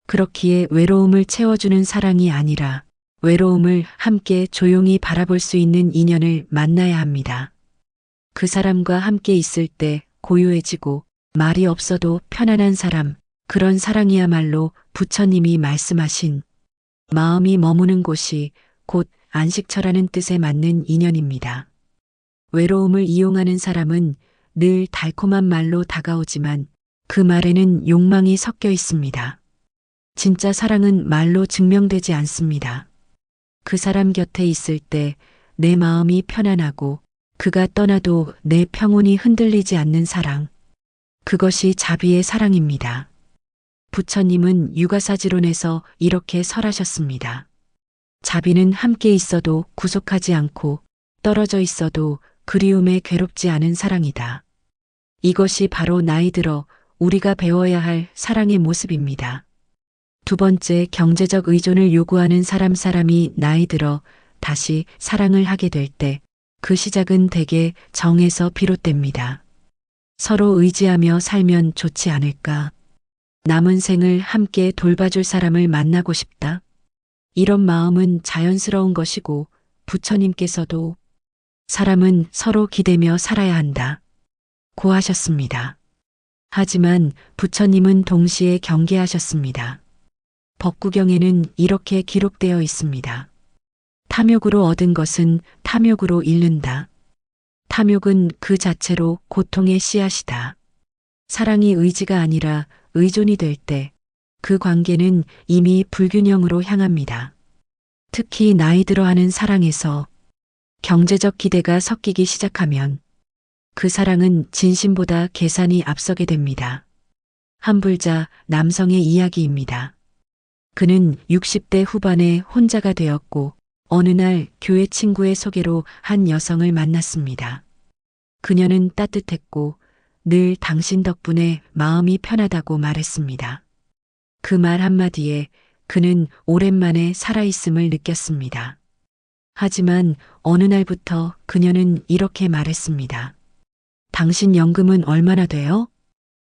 Speaker 1: 그렇기에 외로움을 채워주는 사랑이 아니라 외로움을 함께 조용히 바라볼 수 있는 인연을 만나야 합니다. 그 사람과 함께 있을 때 고요해지고 말이 없어도 편안한 사람, 그런 사랑이야말로 부처님이 말씀하신 마음이 머무는 곳이 곧 안식처라는 뜻에 맞는 인연입니다. 외로움을 이용하는 사람은 늘 달콤한 말로 다가오지만 그 말에는 욕망이 섞여 있습니다. 진짜 사랑은 말로 증명되지 않습니다. 그 사람 곁에 있을 때 내 마음이 편안하고 그가 떠나도 내 평온이 흔들리지 않는 사랑. 그것이 자비의 사랑입니다. 부처님은 유가사지론에서 이렇게 설하셨습니다. 자비는 함께 있어도 구속하지 않고 떨어져 있어도 그리움에 괴롭지 않은 사랑이다. 이것이 바로 나이 들어 우리가 배워야 할 사랑의 모습입니다. 두 번째, 경제적 의존을 요구하는 사람이 나이 들어 다시 사랑을 하게 될 때 그 시작은 대개 정에서 비롯됩니다. 서로 의지하며 살면 좋지 않을까? 남은 생을 함께 돌봐줄 사람을 만나고 싶다. 이런 마음은 자연스러운 것이고 부처님께서도 사람은 서로 기대며 살아야 한다 고 하셨습니다. 하지만 부처님은 동시에 경계하셨습니다. 법구경에는 이렇게 기록되어 있습니다. 탐욕으로 얻은 것은 탐욕으로 잃는다. 탐욕은 그 자체로 고통의 씨앗이다. 사랑이 의지가 아니라 의존이 될 때 그 관계는 이미 불균형으로 향합니다. 특히 나이 들어 하는 사랑에서 경제적 기대가 섞이기 시작하면 그 사랑은 진심보다 계산이 앞서게 됩니다. 한 불자 남성의 이야기입니다. 그는 60대 후반에 혼자가 되었고 어느 날 교회 친구의 소개로 한 여성을 만났습니다. 그녀는 따뜻했고 늘 당신 덕분에 마음이 편하다고 말했습니다. 그 말 한마디에 그는 오랜만에 살아있음을 느꼈습니다. 하지만 어느 날부터 그녀는 이렇게 말했습니다. 당신 연금은 얼마나 돼요?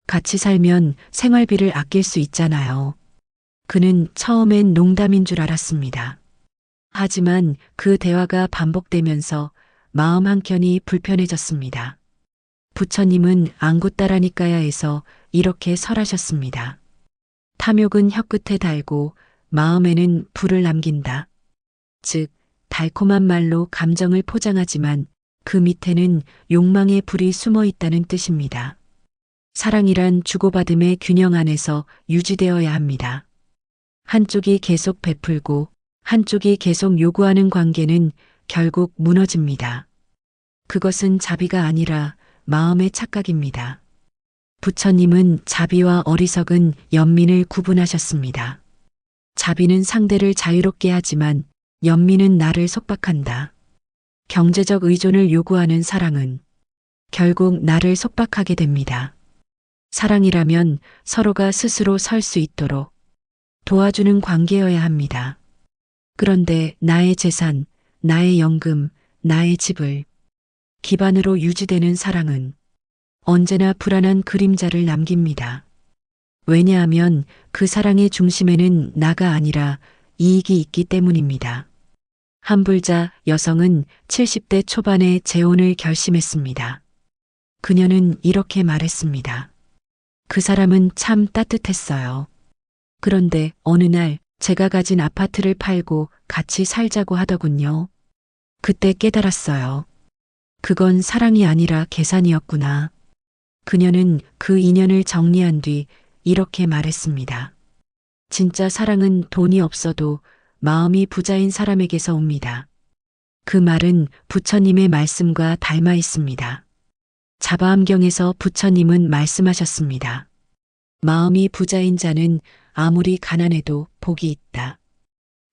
Speaker 1: 같이 살면 생활비를 아낄 수 있잖아요. 그는 처음엔 농담인 줄 알았습니다. 하지만 그 대화가 반복되면서 마음 한켠이 불편해졌습니다. 부처님은 안굿다라니까야에서 이렇게 설하셨습니다. 탐욕은 혀끝에 달고 마음에는 불을 남긴다. 즉, 달콤한 말로 감정을 포장하지만 그 밑에는 욕망의 불이 숨어 있다는 뜻입니다. 사랑이란 주고받음의 균형 안에서 유지되어야 합니다. 한쪽이 계속 베풀고 한쪽이 계속 요구하는 관계는 결국 무너집니다. 그것은 자비가 아니라 마음의 착각입니다. 부처님은 자비와 어리석은 연민을 구분하셨습니다. 자비는 상대를 자유롭게 하지만 연민은 나를 속박한다. 경제적 의존을 요구하는 사랑은 결국 나를 속박하게 됩니다. 사랑이라면 서로가 스스로 설 수 있도록 도와주는 관계여야 합니다. 그런데 나의 재산, 나의 연금, 나의 집을 기반으로 유지되는 사랑은 언제나 불안한 그림자를 남깁니다. 왜냐하면 그 사랑의 중심에는 나가 아니라 이익이 있기 때문입니다. 한 불자 여성은 70대 초반에 재혼을 결심했습니다. 그녀는 이렇게 말했습니다. 그 사람은 참 따뜻했어요. 그런데 어느 날 제가 가진 아파트를 팔고 같이 살자고 하더군요. 그때 깨달았어요. 그건 사랑이 아니라 계산이었구나. 그녀는 그 인연을 정리한 뒤 이렇게 말했습니다. 진짜 사랑은 돈이 없어도 마음이 부자인 사람에게서 옵니다. 그 말은 부처님의 말씀과 닮아 있습니다. 자바암경에서 부처님은 말씀하셨습니다. 마음이 부자인 자는 아무리 가난해도 복이 있다.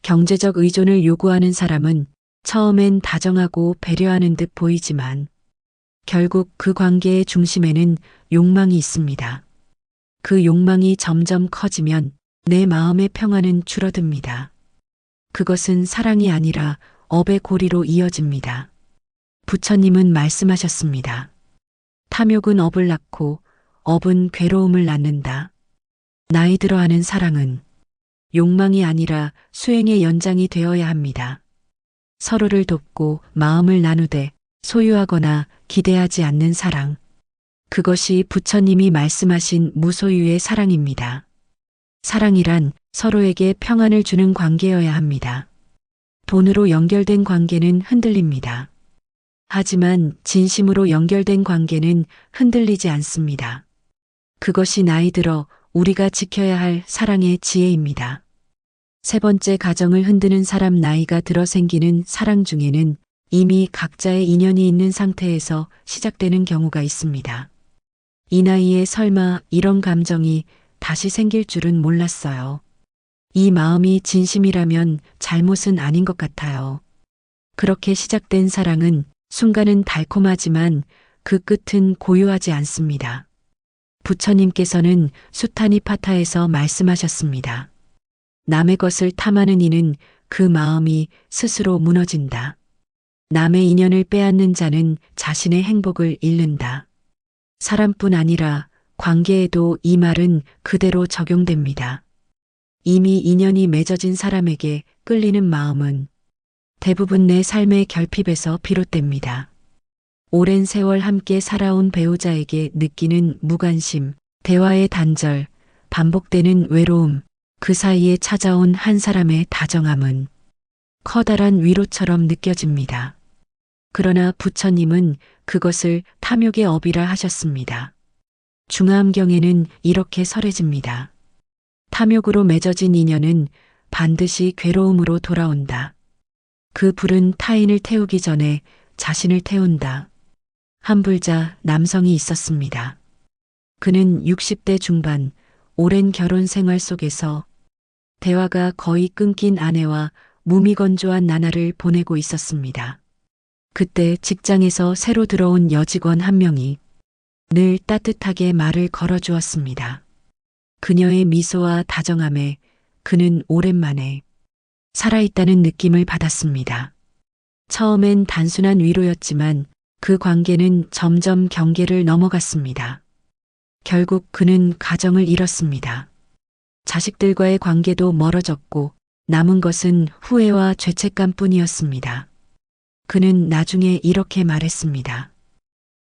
Speaker 1: 경제적 의존을 요구하는 사람은 처음엔 다정하고 배려하는 듯 보이지만 결국 그 관계의 중심에는 욕망이 있습니다. 그 욕망이 점점 커지면 내 마음의 평안은 줄어듭니다. 그것은 사랑이 아니라 업의 고리로 이어집니다. 부처님은 말씀하셨습니다. 탐욕은 업을 낳고 업은 괴로움을 낳는다. 나이 들어 하는 사랑은 욕망이 아니라 수행의 연장이 되어야 합니다. 서로를 돕고 마음을 나누되 소유하거나 기대하지 않는 사랑. 그것이 부처님이 말씀하신 무소유의 사랑입니다. 사랑이란 서로에게 평안을 주는 관계여야 합니다. 돈으로 연결된 관계는 흔들립니다. 하지만 진심으로 연결된 관계는 흔들리지 않습니다. 그것이 나이 들어 우리가 지켜야 할 사랑의 지혜입니다. 세 번째, 가정을 흔드는 사람. 나이가 들어 생기는 사랑 중에는 이미 각자의 인연이 있는 상태에서 시작되는 경우가 있습니다. 이 나이에 설마 이런 감정이 다시 생길 줄은 몰랐어요. 이 마음이 진심이라면 잘못은 아닌 것 같아요. 그렇게 시작된 사랑은 순간은 달콤하지만 그 끝은 고요하지 않습니다. 부처님께서는 수타니파타에서 말씀하셨습니다. 남의 것을 탐하는 이는 그 마음이 스스로 무너진다. 남의 인연을 빼앗는 자는 자신의 행복을 잃는다. 사람뿐 아니라 관계에도 이 말은 그대로 적용됩니다. 이미 인연이 맺어진 사람에게 끌리는 마음은 대부분 내 삶의 결핍에서 비롯됩니다. 오랜 세월 함께 살아온 배우자에게 느끼는 무관심, 대화의 단절, 반복되는 외로움, 그 사이에 찾아온 한 사람의 다정함은 커다란 위로처럼 느껴집니다. 그러나 부처님은 그것을 탐욕의 업이라 하셨습니다. 중화암경에는 이렇게 설해집니다. 탐욕으로 맺어진 인연은 반드시 괴로움으로 돌아온다. 그 불은 타인을 태우기 전에 자신을 태운다. 한 불자 남성이 있었습니다. 그는 60대 중반, 오랜 결혼 생활 속에서 대화가 거의 끊긴 아내와 무미건조한 나날을 보내고 있었습니다. 그때 직장에서 새로 들어온 여직원 한 명이 늘 따뜻하게 말을 걸어주었습니다. 그녀의 미소와 다정함에 그는 오랜만에 살아있다는 느낌을 받았습니다. 처음엔 단순한 위로였지만 그 관계는 점점 경계를 넘어갔습니다. 결국 그는 가정을 잃었습니다. 자식들과의 관계도 멀어졌고 남은 것은 후회와 죄책감뿐이었습니다. 그는 나중에 이렇게 말했습니다.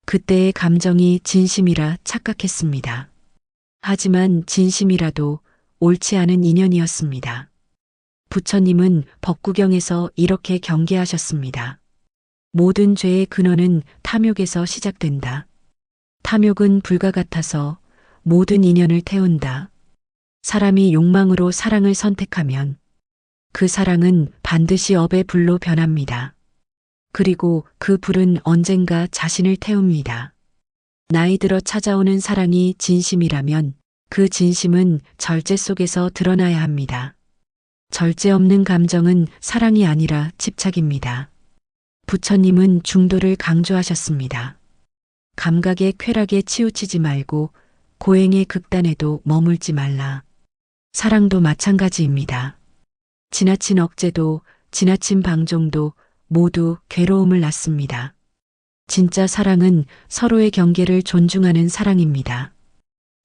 Speaker 1: 그때의 감정이 진심이라 착각했습니다. 하지만 진심이라도 옳지 않은 인연이었습니다. 부처님은 법구경에서 이렇게 경계하셨습니다. 모든 죄의 근원은 탐욕에서 시작된다. 탐욕은 불과 같아서 모든 인연을 태운다. 사람이 욕망으로 사랑을 선택하면 그 사랑은 반드시 업의 불로 변합니다. 그리고 그 불은 언젠가 자신을 태웁니다. 나이 들어 찾아오는 사랑이 진심이라면 그 진심은 절제 속에서 드러나야 합니다. 절제 없는 감정은 사랑이 아니라 집착입니다. 부처님은 중도를 강조하셨습니다. 감각의 쾌락에 치우치지 말고 고행의 극단에도 머물지 말라. 사랑도 마찬가지입니다. 지나친 억제도 지나친 방종도 모두 괴로움을 낳습니다. 진짜 사랑은 서로의 경계를 존중하는 사랑입니다.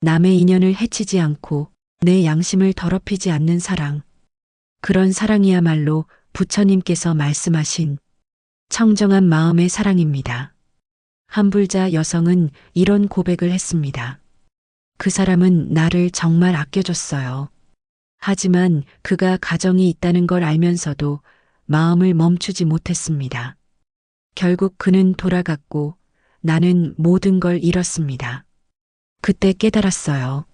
Speaker 1: 남의 인연을 해치지 않고 내 양심을 더럽히지 않는 사랑. 그런 사랑이야말로 부처님께서 말씀하신 청정한 마음의 사랑입니다. 한 불자 여성은 이런 고백을 했습니다. 그 사람은 나를 정말 아껴줬어요. 하지만 그가 가정이 있다는 걸 알면서도 마음을 멈추지 못했습니다. 결국 그는 돌아갔고 나는 모든 걸 잃었습니다. 그때 깨달았어요.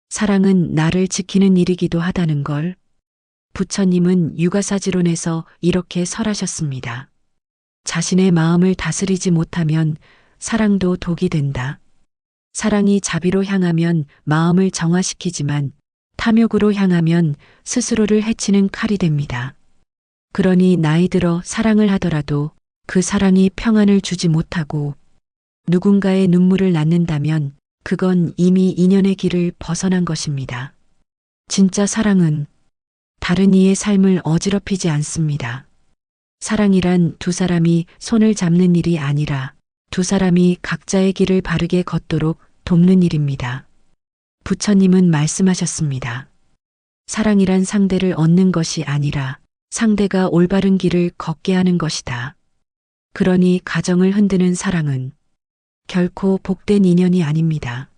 Speaker 1: 사랑은 나를 지키는 일이기도 하다는 걸. 부처님은 유가사지론에서 이렇게 설하셨습니다. 자신의 마음을 다스리지 못하면 사랑도 독이 된다. 사랑이 자비로 향하면 마음을 정화시키지만 탐욕으로 향하면 스스로를 해치는 칼이 됩니다. 그러니 나이 들어 사랑을 하더라도 그 사랑이 평안을 주지 못하고 누군가의 눈물을 낳는다면 그건 이미 인연의 길을 벗어난 것입니다. 진짜 사랑은 다른 이의 삶을 어지럽히지 않습니다. 사랑이란 두 사람이 손을 잡는 일이 아니라 두 사람이 각자의 길을 바르게 걷도록 돕는 일입니다. 부처님은 말씀하셨습니다. 사랑이란 상대를 얻는 것이 아니라 상대가 올바른 길을 걷게 하는 것이다. 그러니 가정을 흔드는 사랑은 결코 복된 인연이 아닙니다.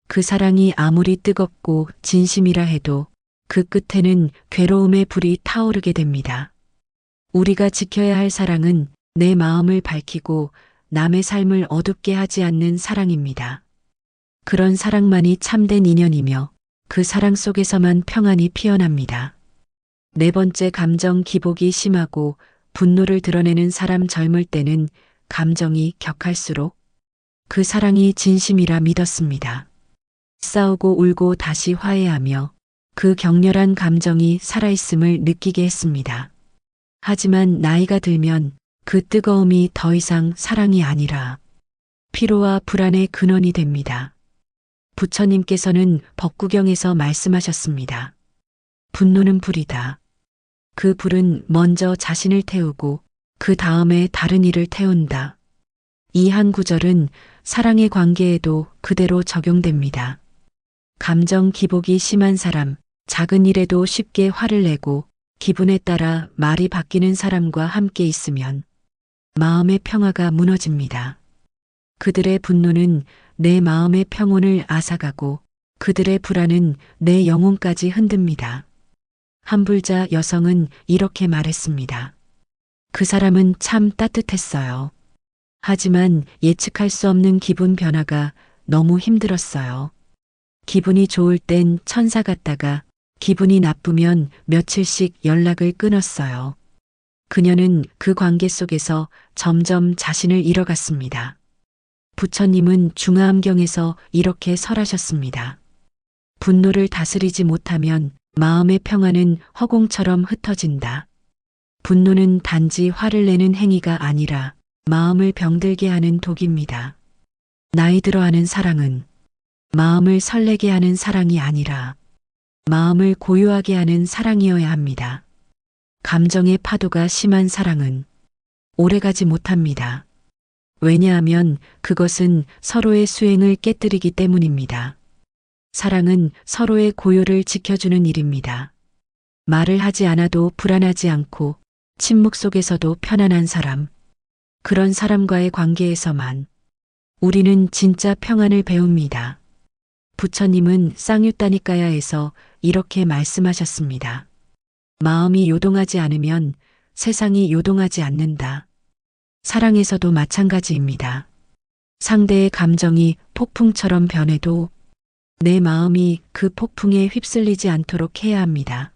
Speaker 1: 그 사랑이 아무리 뜨겁고 진심이라 해도 그 끝에는 괴로움의 불이 타오르게 됩니다. 우리가 지켜야 할 사랑은 내 마음을 밝히고 남의 삶을 어둡게 하지 않는 사랑입니다. 그런 사랑만이 참된 인연이며 그 사랑 속에서만 평안이 피어납니다. 네 번째, 감정 기복이 심하고 분노를 드러내는 사람. 젊을 때는 감정이 격할수록 그 사랑이 진심이라 믿었습니다. 싸우고 울고 다시 화해하며 그 격렬한 감정이 살아있음을 느끼게 했습니다. 하지만 나이가 들면 그 뜨거움이 더 이상 사랑이 아니라 피로와 불안의 근원이 됩니다. 부처님께서는 법구경에서 말씀하셨습니다. 분노는 불이다. 그 불은 먼저 자신을 태우고 그 다음에 다른 이를 태운다. 이 한 구절은 사랑의 관계에도 그대로 적용됩니다. 감정 기복이 심한 사람, 작은 일에도 쉽게 화를 내고 기분에 따라 말이 바뀌는 사람과 함께 있으면 마음의 평화가 무너집니다. 그들의 분노는 내 마음의 평온을 앗아가고 그들의 불안은 내 영혼까지 흔듭니다. 한 불자 여성은 이렇게 말했습니다. 그 사람은 참 따뜻했어요. 하지만 예측할 수 없는 기분 변화가 너무 힘들었어요. 기분이 좋을 땐 천사 같다가 기분이 나쁘면 며칠씩 연락을 끊었어요. 그녀는 그 관계 속에서 점점 자신을 잃어갔습니다. 부처님은 중화암경에서 이렇게 설하셨습니다. 분노를 다스리지 못하면 마음의 평화는 허공처럼 흩어진다. 분노는 단지 화를 내는 행위가 아니라 마음을 병들게 하는 독입니다. 나이 들어 하는 사랑은 마음을 설레게 하는 사랑이 아니라 마음을 고요하게 하는 사랑이어야 합니다. 감정의 파도가 심한 사랑은 오래가지 못합니다. 왜냐하면 그것은 서로의 수행을 깨뜨리기 때문입니다. 사랑은 서로의 고요를 지켜주는 일입니다. 말을 하지 않아도 불안하지 않고 침묵 속에서도 편안한 사람, 그런 사람과의 관계에서만 우리는 진짜 평안을 배웁니다. 부처님은 쌍유따니까야에서 이렇게 말씀하셨습니다. 마음이 요동하지 않으면 세상이 요동하지 않는다. 사랑에서도 마찬가지입니다. 상대의 감정이 폭풍처럼 변해도 내 마음이 그 폭풍에 휩쓸리지 않도록 해야 합니다.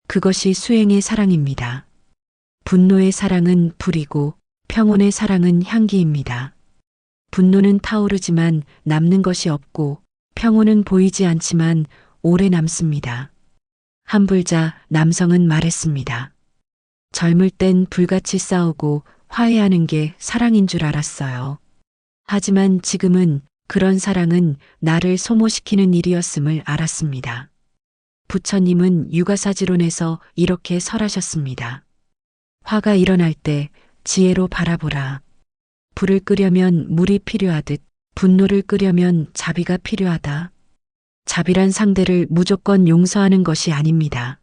Speaker 1: 그것이 수행의 사랑입니다. 분노의 사랑은 불이고 평온의 사랑은 향기입니다. 분노는 타오르지만 남는 것이 없고 평온은 보이지 않지만 오래 남습니다. 한 불자 남성은 말했습니다. 젊을 땐 불같이 싸우고 화해하는 게 사랑인 줄 알았어요. 하지만 지금은 그런 사랑은 나를 소모시키는 일이었음을 알았습니다. 부처님은 육아사지론에서 이렇게 설하셨습니다. 화가 일어날 때 지혜로 바라보라. 불을 끄려면 물이 필요하듯 분노를 끄려면 자비가 필요하다. 자비란 상대를 무조건 용서하는 것이 아닙니다.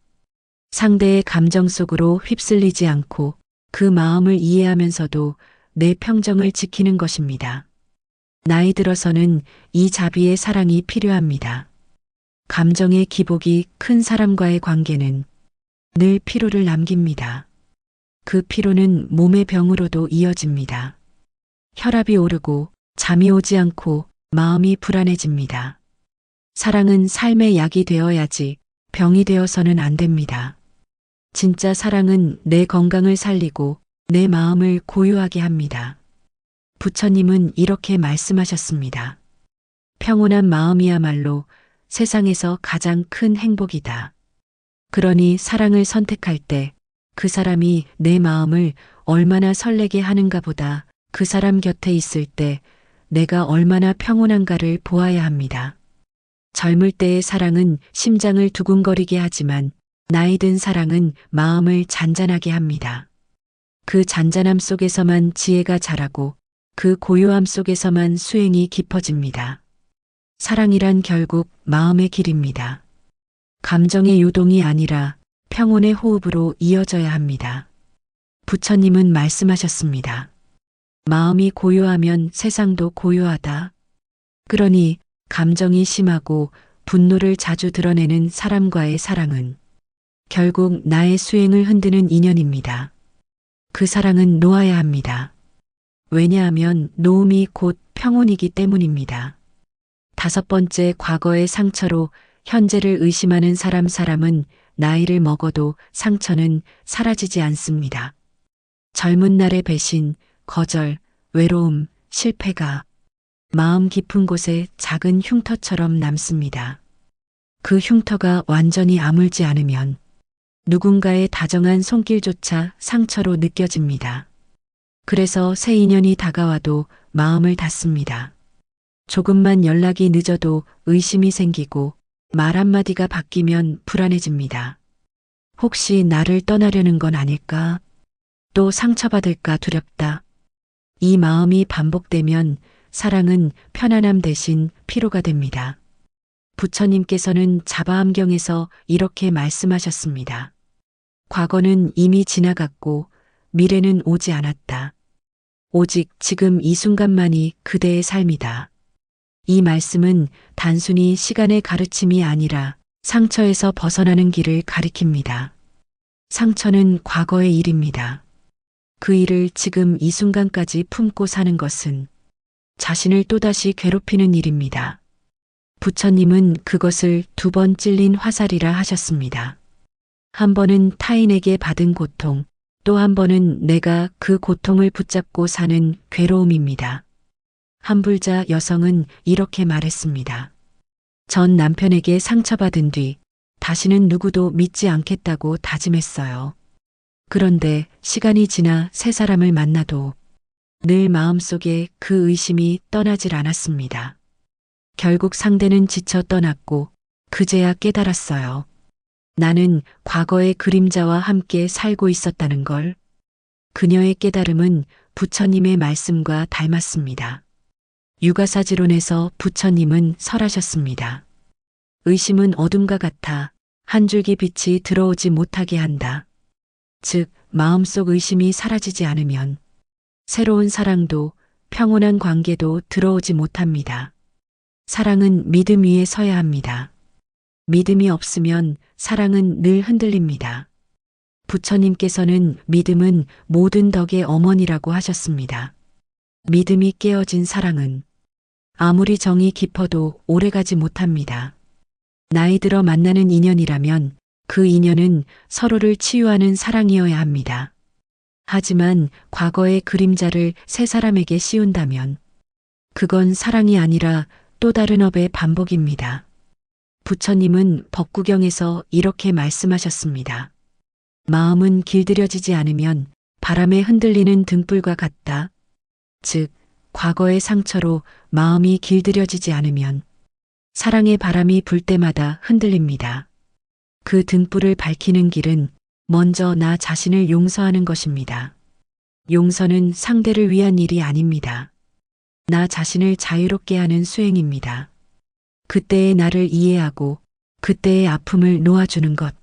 Speaker 1: 상대의 감정 속으로 휩쓸리지 않고 그 마음을 이해하면서도 내 평정을 지키는 것입니다. 나이 들어서는 이 자비의 사랑이 필요합니다. 감정의 기복이 큰 사람과의 관계는 늘 피로를 남깁니다. 그 피로는 몸의 병으로도 이어집니다. 혈압이 오르고 잠이 오지 않고 마음이 불안해집니다. 사랑은 삶의 약이 되어야지 병이 되어서는 안 됩니다. 진짜 사랑은 내 건강을 살리고 내 마음을 고요하게 합니다. 부처님은 이렇게 말씀하셨습니다. 평온한 마음이야말로 세상에서 가장 큰 행복이다. 그러니 사랑을 선택할 때 그 사람이 내 마음을 얼마나 설레게 하는가 보다 그 사람 곁에 있을 때 내가 얼마나 평온한가를 보아야 합니다. 젊을 때의 사랑은 심장을 두근거리게 하지만 나이 든 사랑은 마음을 잔잔하게 합니다. 그 잔잔함 속에서만 지혜가 자라고 그 고요함 속에서만 수행이 깊어집니다. 사랑이란 결국 마음의 길입니다. 감정의 요동이 아니라 평온의 호흡으로 이어져야 합니다. 부처님은 말씀하셨습니다. 마음이 고요하면 세상도 고요하다. 그러니 감정이 심하고 분노를 자주 드러내는 사람과의 사랑은 결국 나의 수행을 흔드는 인연입니다. 그 사랑은 놓아야 합니다. 왜냐하면 놓음이 곧 평온이기 때문입니다. 5번째, 과거의 상처로 현재를 의심하는 사람은 나이를 먹어도 상처는 사라지지 않습니다. 젊은 날의 배신, 거절, 외로움, 실패가 마음 깊은 곳에 작은 흉터처럼 남습니다. 그 흉터가 완전히 아물지 않으면 누군가의 다정한 손길조차 상처로 느껴집니다. 그래서 새 인연이 다가와도 마음을 닫습니다. 조금만 연락이 늦어도 의심이 생기고 말 한마디가 바뀌면 불안해집니다. 혹시 나를 떠나려는 건 아닐까? 또 상처받을까 두렵다. 이 마음이 반복되면 사랑은 편안함 대신 피로가 됩니다. 부처님께서는 자바암경에서 이렇게 말씀하셨습니다. 과거는 이미 지나갔고 미래는 오지 않았다. 오직 지금 이 순간만이 그대의 삶이다. 이 말씀은 단순히 시간의 가르침이 아니라 상처에서 벗어나는 길을 가리킵니다. 상처는 과거의 일입니다. 그 일을 지금 이 순간까지 품고 사는 것은 자신을 또다시 괴롭히는 일입니다. 부처님은 그것을 2번 찔린 화살이라 하셨습니다. 한 번은 타인에게 받은 고통, 또 한 번은 내가 그 고통을 붙잡고 사는 괴로움입니다. 한불자 여성은 이렇게 말했습니다. 전 남편에게 상처받은 뒤 다시는 누구도 믿지 않겠다고 다짐했어요. 그런데 시간이 지나 새 사람을 만나도 늘 마음속에 그 의심이 떠나질 않았습니다. 결국 상대는 지쳐 떠났고 그제야 깨달았어요. 나는 과거의 그림자와 함께 살고 있었다는 걸. 그녀의 깨달음은 부처님의 말씀과 닮았습니다. 유가사지론에서 부처님은 설하셨습니다. 의심은 어둠과 같아 한 줄기 빛이 들어오지 못하게 한다. 즉, 마음속 의심이 사라지지 않으면 새로운 사랑도 평온한 관계도 들어오지 못합니다. 사랑은 믿음 위에 서야 합니다. 믿음이 없으면 사랑은 늘 흔들립니다. 부처님께서는 믿음은 모든 덕의 어머니라고 하셨습니다. 믿음이 깨어진 사랑은 아무리 정이 깊어도 오래가지 못합니다. 나이 들어 만나는 인연이라면 그 인연은 서로를 치유하는 사랑이어야 합니다. 하지만 과거의 그림자를 새 사람에게 씌운다면 그건 사랑이 아니라 또 다른 업의 반복입니다. 부처님은 법구경에서 이렇게 말씀하셨습니다. 마음은 길들여지지 않으면 바람에 흔들리는 등불과 같다. 즉, 과거의 상처로 마음이 길들여지지 않으면 사랑의 바람이 불 때마다 흔들립니다. 그 등불을 밝히는 길은 먼저 나 자신을 용서하는 것입니다. 용서는 상대를 위한 일이 아닙니다. 나 자신을 자유롭게 하는 수행입니다. 그때의 나를 이해하고 그때의 아픔을 놓아주는 것.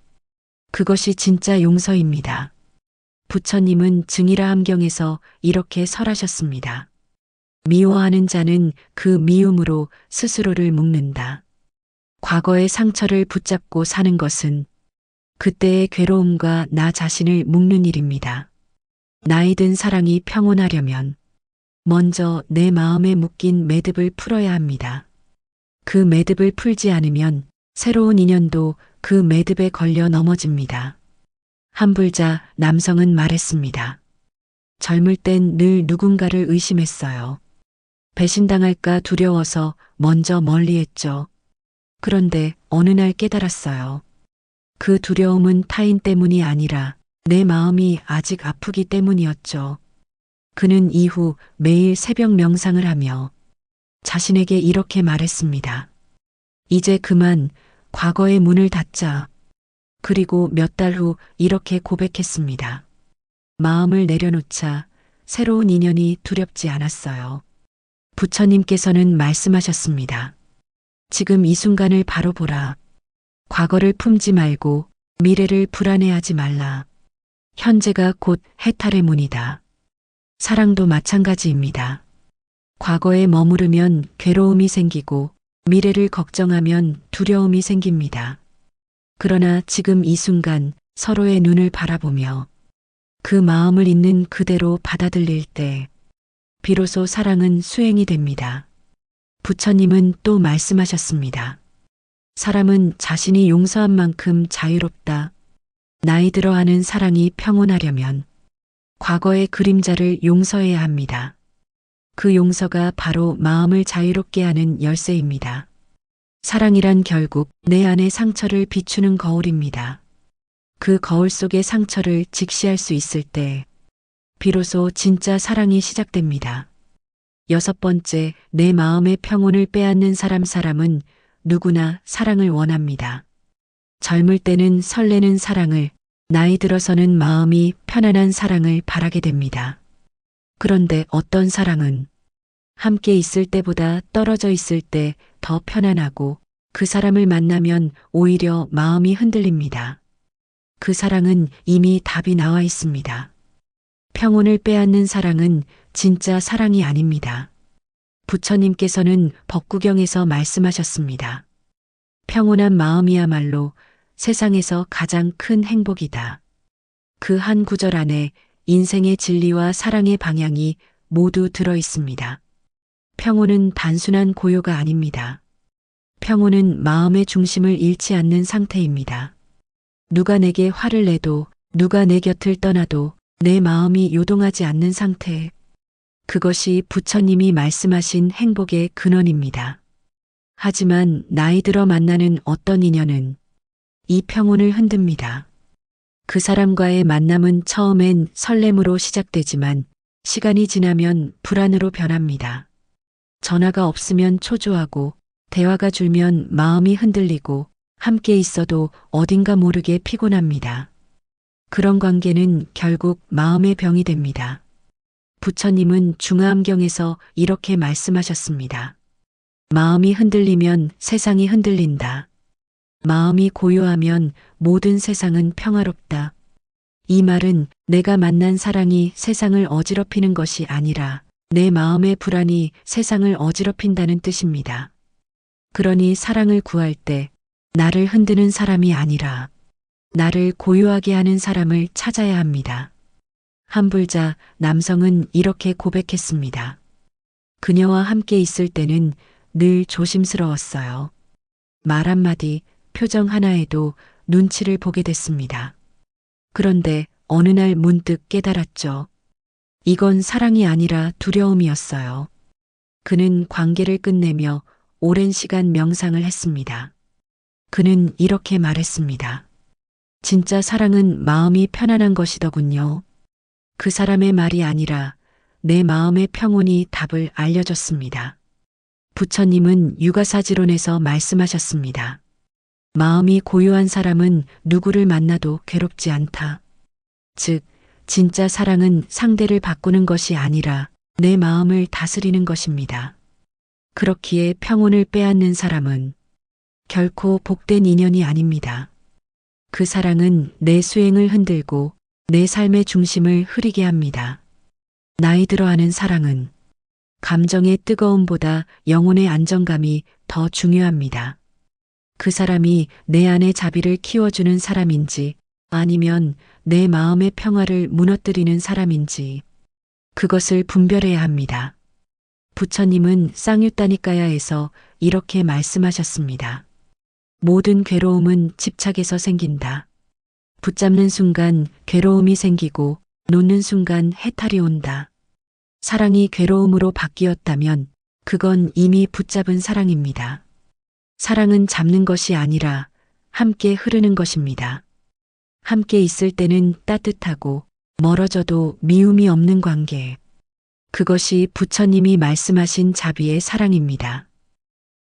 Speaker 1: 그것이 진짜 용서입니다. 부처님은 증이라함경에서 이렇게 설하셨습니다. 미워하는 자는 그 미움으로 스스로를 묶는다. 과거의 상처를 붙잡고 사는 것은 그때의 괴로움과 나 자신을 묶는 일입니다. 나이 든 사랑이 평온하려면 먼저 내 마음에 묶인 매듭을 풀어야 합니다. 그 매듭을 풀지 않으면 새로운 인연도 그 매듭에 걸려 넘어집니다. 한불자 남성은 말했습니다. 젊을 땐 늘 누군가를 의심했어요. 배신당할까 두려워서 먼저 멀리했죠. 그런데 어느 날 깨달았어요. 그 두려움은 타인 때문이 아니라 내 마음이 아직 아프기 때문이었죠. 그는 이후 매일 새벽 명상을 하며 자신에게 이렇게 말했습니다. 이제 그만 과거의 문을 닫자. 그리고 몇 달 후 이렇게 고백했습니다. 마음을 내려놓자 새로운 인연이 두렵지 않았어요. 부처님께서는 말씀하셨습니다. 지금 이 순간을 바로 보라. 과거를 품지 말고 미래를 불안해하지 말라. 현재가 곧 해탈의 문이다. 사랑도 마찬가지입니다. 과거에 머무르면 괴로움이 생기고 미래를 걱정하면 두려움이 생깁니다. 그러나 지금 이 순간 서로의 눈을 바라보며 그 마음을 있는 그대로 받아들일 때 비로소 사랑은 수행이 됩니다. 부처님은 또 말씀하셨습니다. 사람은 자신이 용서한 만큼 자유롭다. 나이 들어 하는 사랑이 평온하려면 과거의 그림자를 용서해야 합니다. 그 용서가 바로 마음을 자유롭게 하는 열쇠입니다. 사랑이란 결국 내 안의 상처를 비추는 거울입니다. 그 거울 속의 상처를 직시할 수 있을 때 비로소 진짜 사랑이 시작됩니다. 6번째, 내 마음의 평온을 빼앗는 사람은 누구나 사랑을 원합니다. 젊을 때는 설레는 사랑을, 나이 들어서는 마음이 편안한 사랑을 바라게 됩니다. 그런데 어떤 사랑은 함께 있을 때보다 떨어져 있을 때 더 편안하고 그 사람을 만나면 오히려 마음이 흔들립니다. 그 사랑은 이미 답이 나와 있습니다. 평온을 빼앗는 사랑은 진짜 사랑이 아닙니다. 부처님께서는 법구경에서 말씀하셨습니다. 평온한 마음이야말로 세상에서 가장 큰 행복이다. 그 한 구절 안에 인생의 진리와 사랑의 방향이 모두 들어 있습니다. 평온은 단순한 고요가 아닙니다. 평온은 마음의 중심을 잃지 않는 상태입니다. 누가 내게 화를 내도, 누가 내 곁을 떠나도 내 마음이 요동하지 않는 상태. 그것이 부처님이 말씀하신 행복의 근원입니다. 하지만 나이 들어 만나는 어떤 인연은 이 평온을 흔듭니다. 그 사람과의 만남은 처음엔 설렘으로 시작되지만 시간이 지나면 불안으로 변합니다. 전화가 없으면 초조하고 대화가 줄면 마음이 흔들리고 함께 있어도 어딘가 모르게 피곤합니다. 그런 관계는 결국 마음의 병이 됩니다. 부처님은 중화암경에서 이렇게 말씀하셨습니다. 마음이 흔들리면 세상이 흔들린다. 마음이 고요하면 모든 세상은 평화롭다. 이 말은 내가 만난 사랑이 세상을 어지럽히는 것이 아니라 내 마음의 불안이 세상을 어지럽힌다는 뜻입니다. 그러니 사랑을 구할 때 나를 흔드는 사람이 아니라 나를 고요하게 하는 사람을 찾아야 합니다. 한 불자 남성은 이렇게 고백했습니다. 그녀와 함께 있을 때는 늘 조심스러웠어요. 말 한마디, 표정 하나에도 눈치를 보게 됐습니다. 그런데 어느 날 문득 깨달았죠. 이건 사랑이 아니라 두려움이었어요. 그는 관계를 끝내며 오랜 시간 명상을 했습니다. 그는 이렇게 말했습니다. 진짜 사랑은 마음이 편안한 것이더군요. 그 사람의 말이 아니라 내 마음의 평온이 답을 알려줬습니다. 부처님은 육아사지론에서 말씀하셨습니다. 마음이 고요한 사람은 누구를 만나도 괴롭지 않다. 즉, 진짜 사랑은 상대를 바꾸는 것이 아니라 내 마음을 다스리는 것입니다. 그렇기에 평온을 빼앗는 사람은 결코 복된 인연이 아닙니다. 그 사랑은 내 수행을 흔들고 내 삶의 중심을 흐리게 합니다. 나이 들어하는 사랑은 감정의 뜨거움보다 영혼의 안정감이 더 중요합니다. 그 사람이 내 안의 자비를 키워주는 사람인지 아니면 내 마음의 평화를 무너뜨리는 사람인지 그것을 분별해야 합니다. 부처님은 쌍유따니까야에서 이렇게 말씀하셨습니다. 모든 괴로움은 집착에서 생긴다. 붙잡는 순간 괴로움이 생기고 놓는 순간 해탈이 온다. 사랑이 괴로움으로 바뀌었다면 그건 이미 붙잡은 사랑입니다. 사랑은 잡는 것이 아니라 함께 흐르는 것입니다. 함께 있을 때는 따뜻하고 멀어져도 미움이 없는 관계. 그것이 부처님이 말씀하신 자비의 사랑입니다.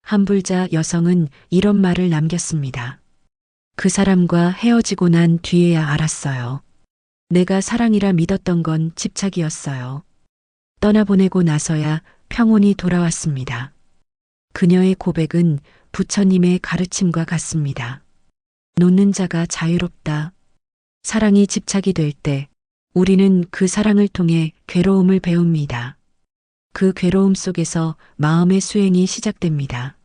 Speaker 1: 한불자 여성은 이런 말을 남겼습니다. 그 사람과 헤어지고 난 뒤에야 알았어요. 내가 사랑이라 믿었던 건 집착이었어요. 떠나보내고 나서야 평온이 돌아왔습니다. 그녀의 고백은 부처님의 가르침과 같습니다. 놓는 자가 자유롭다. 사랑이 집착이 될 때 우리는 그 사랑을 통해 괴로움을 배웁니다. 그 괴로움 속에서 마음의 수행이 시작됩니다.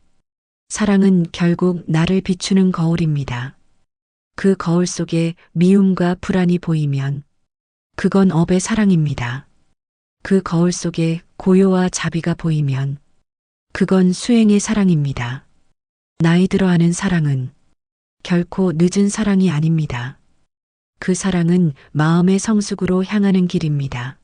Speaker 1: 사랑은 결국 나를 비추는 거울입니다. 그 거울 속에 미움과 불안이 보이면 그건 업의 사랑입니다. 그 거울 속에 고요와 자비가 보이면 그건 수행의 사랑입니다. 나이 들어 하는 사랑은 결코 늦은 사랑이 아닙니다. 그 사랑은 마음의 성숙으로 향하는 길입니다.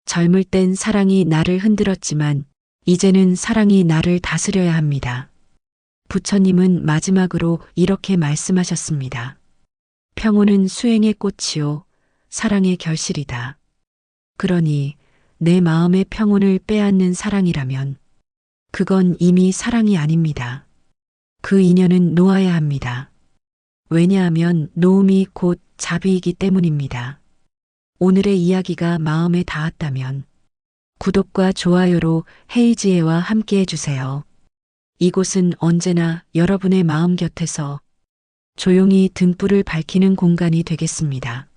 Speaker 1: 젊을 땐 사랑이 나를 흔들었지만 이제는 사랑이 나를 다스려야 합니다. 부처님은 마지막으로 이렇게 말씀하셨습니다. 평온은 수행의 꽃이요, 사랑의 결실이다. 그러니 내 마음의 평온을 빼앗는 사랑이라면 그건 이미 사랑이 아닙니다. 그 인연은 놓아야 합니다. 왜냐하면 놓음이 곧 자비이기 때문입니다. 오늘의 이야기가 마음에 닿았다면 구독과 좋아요로 헤이지혜와 함께 해주세요. 이곳은 언제나 여러분의 마음 곁에서 조용히 등불을 밝히는 공간이 되겠습니다.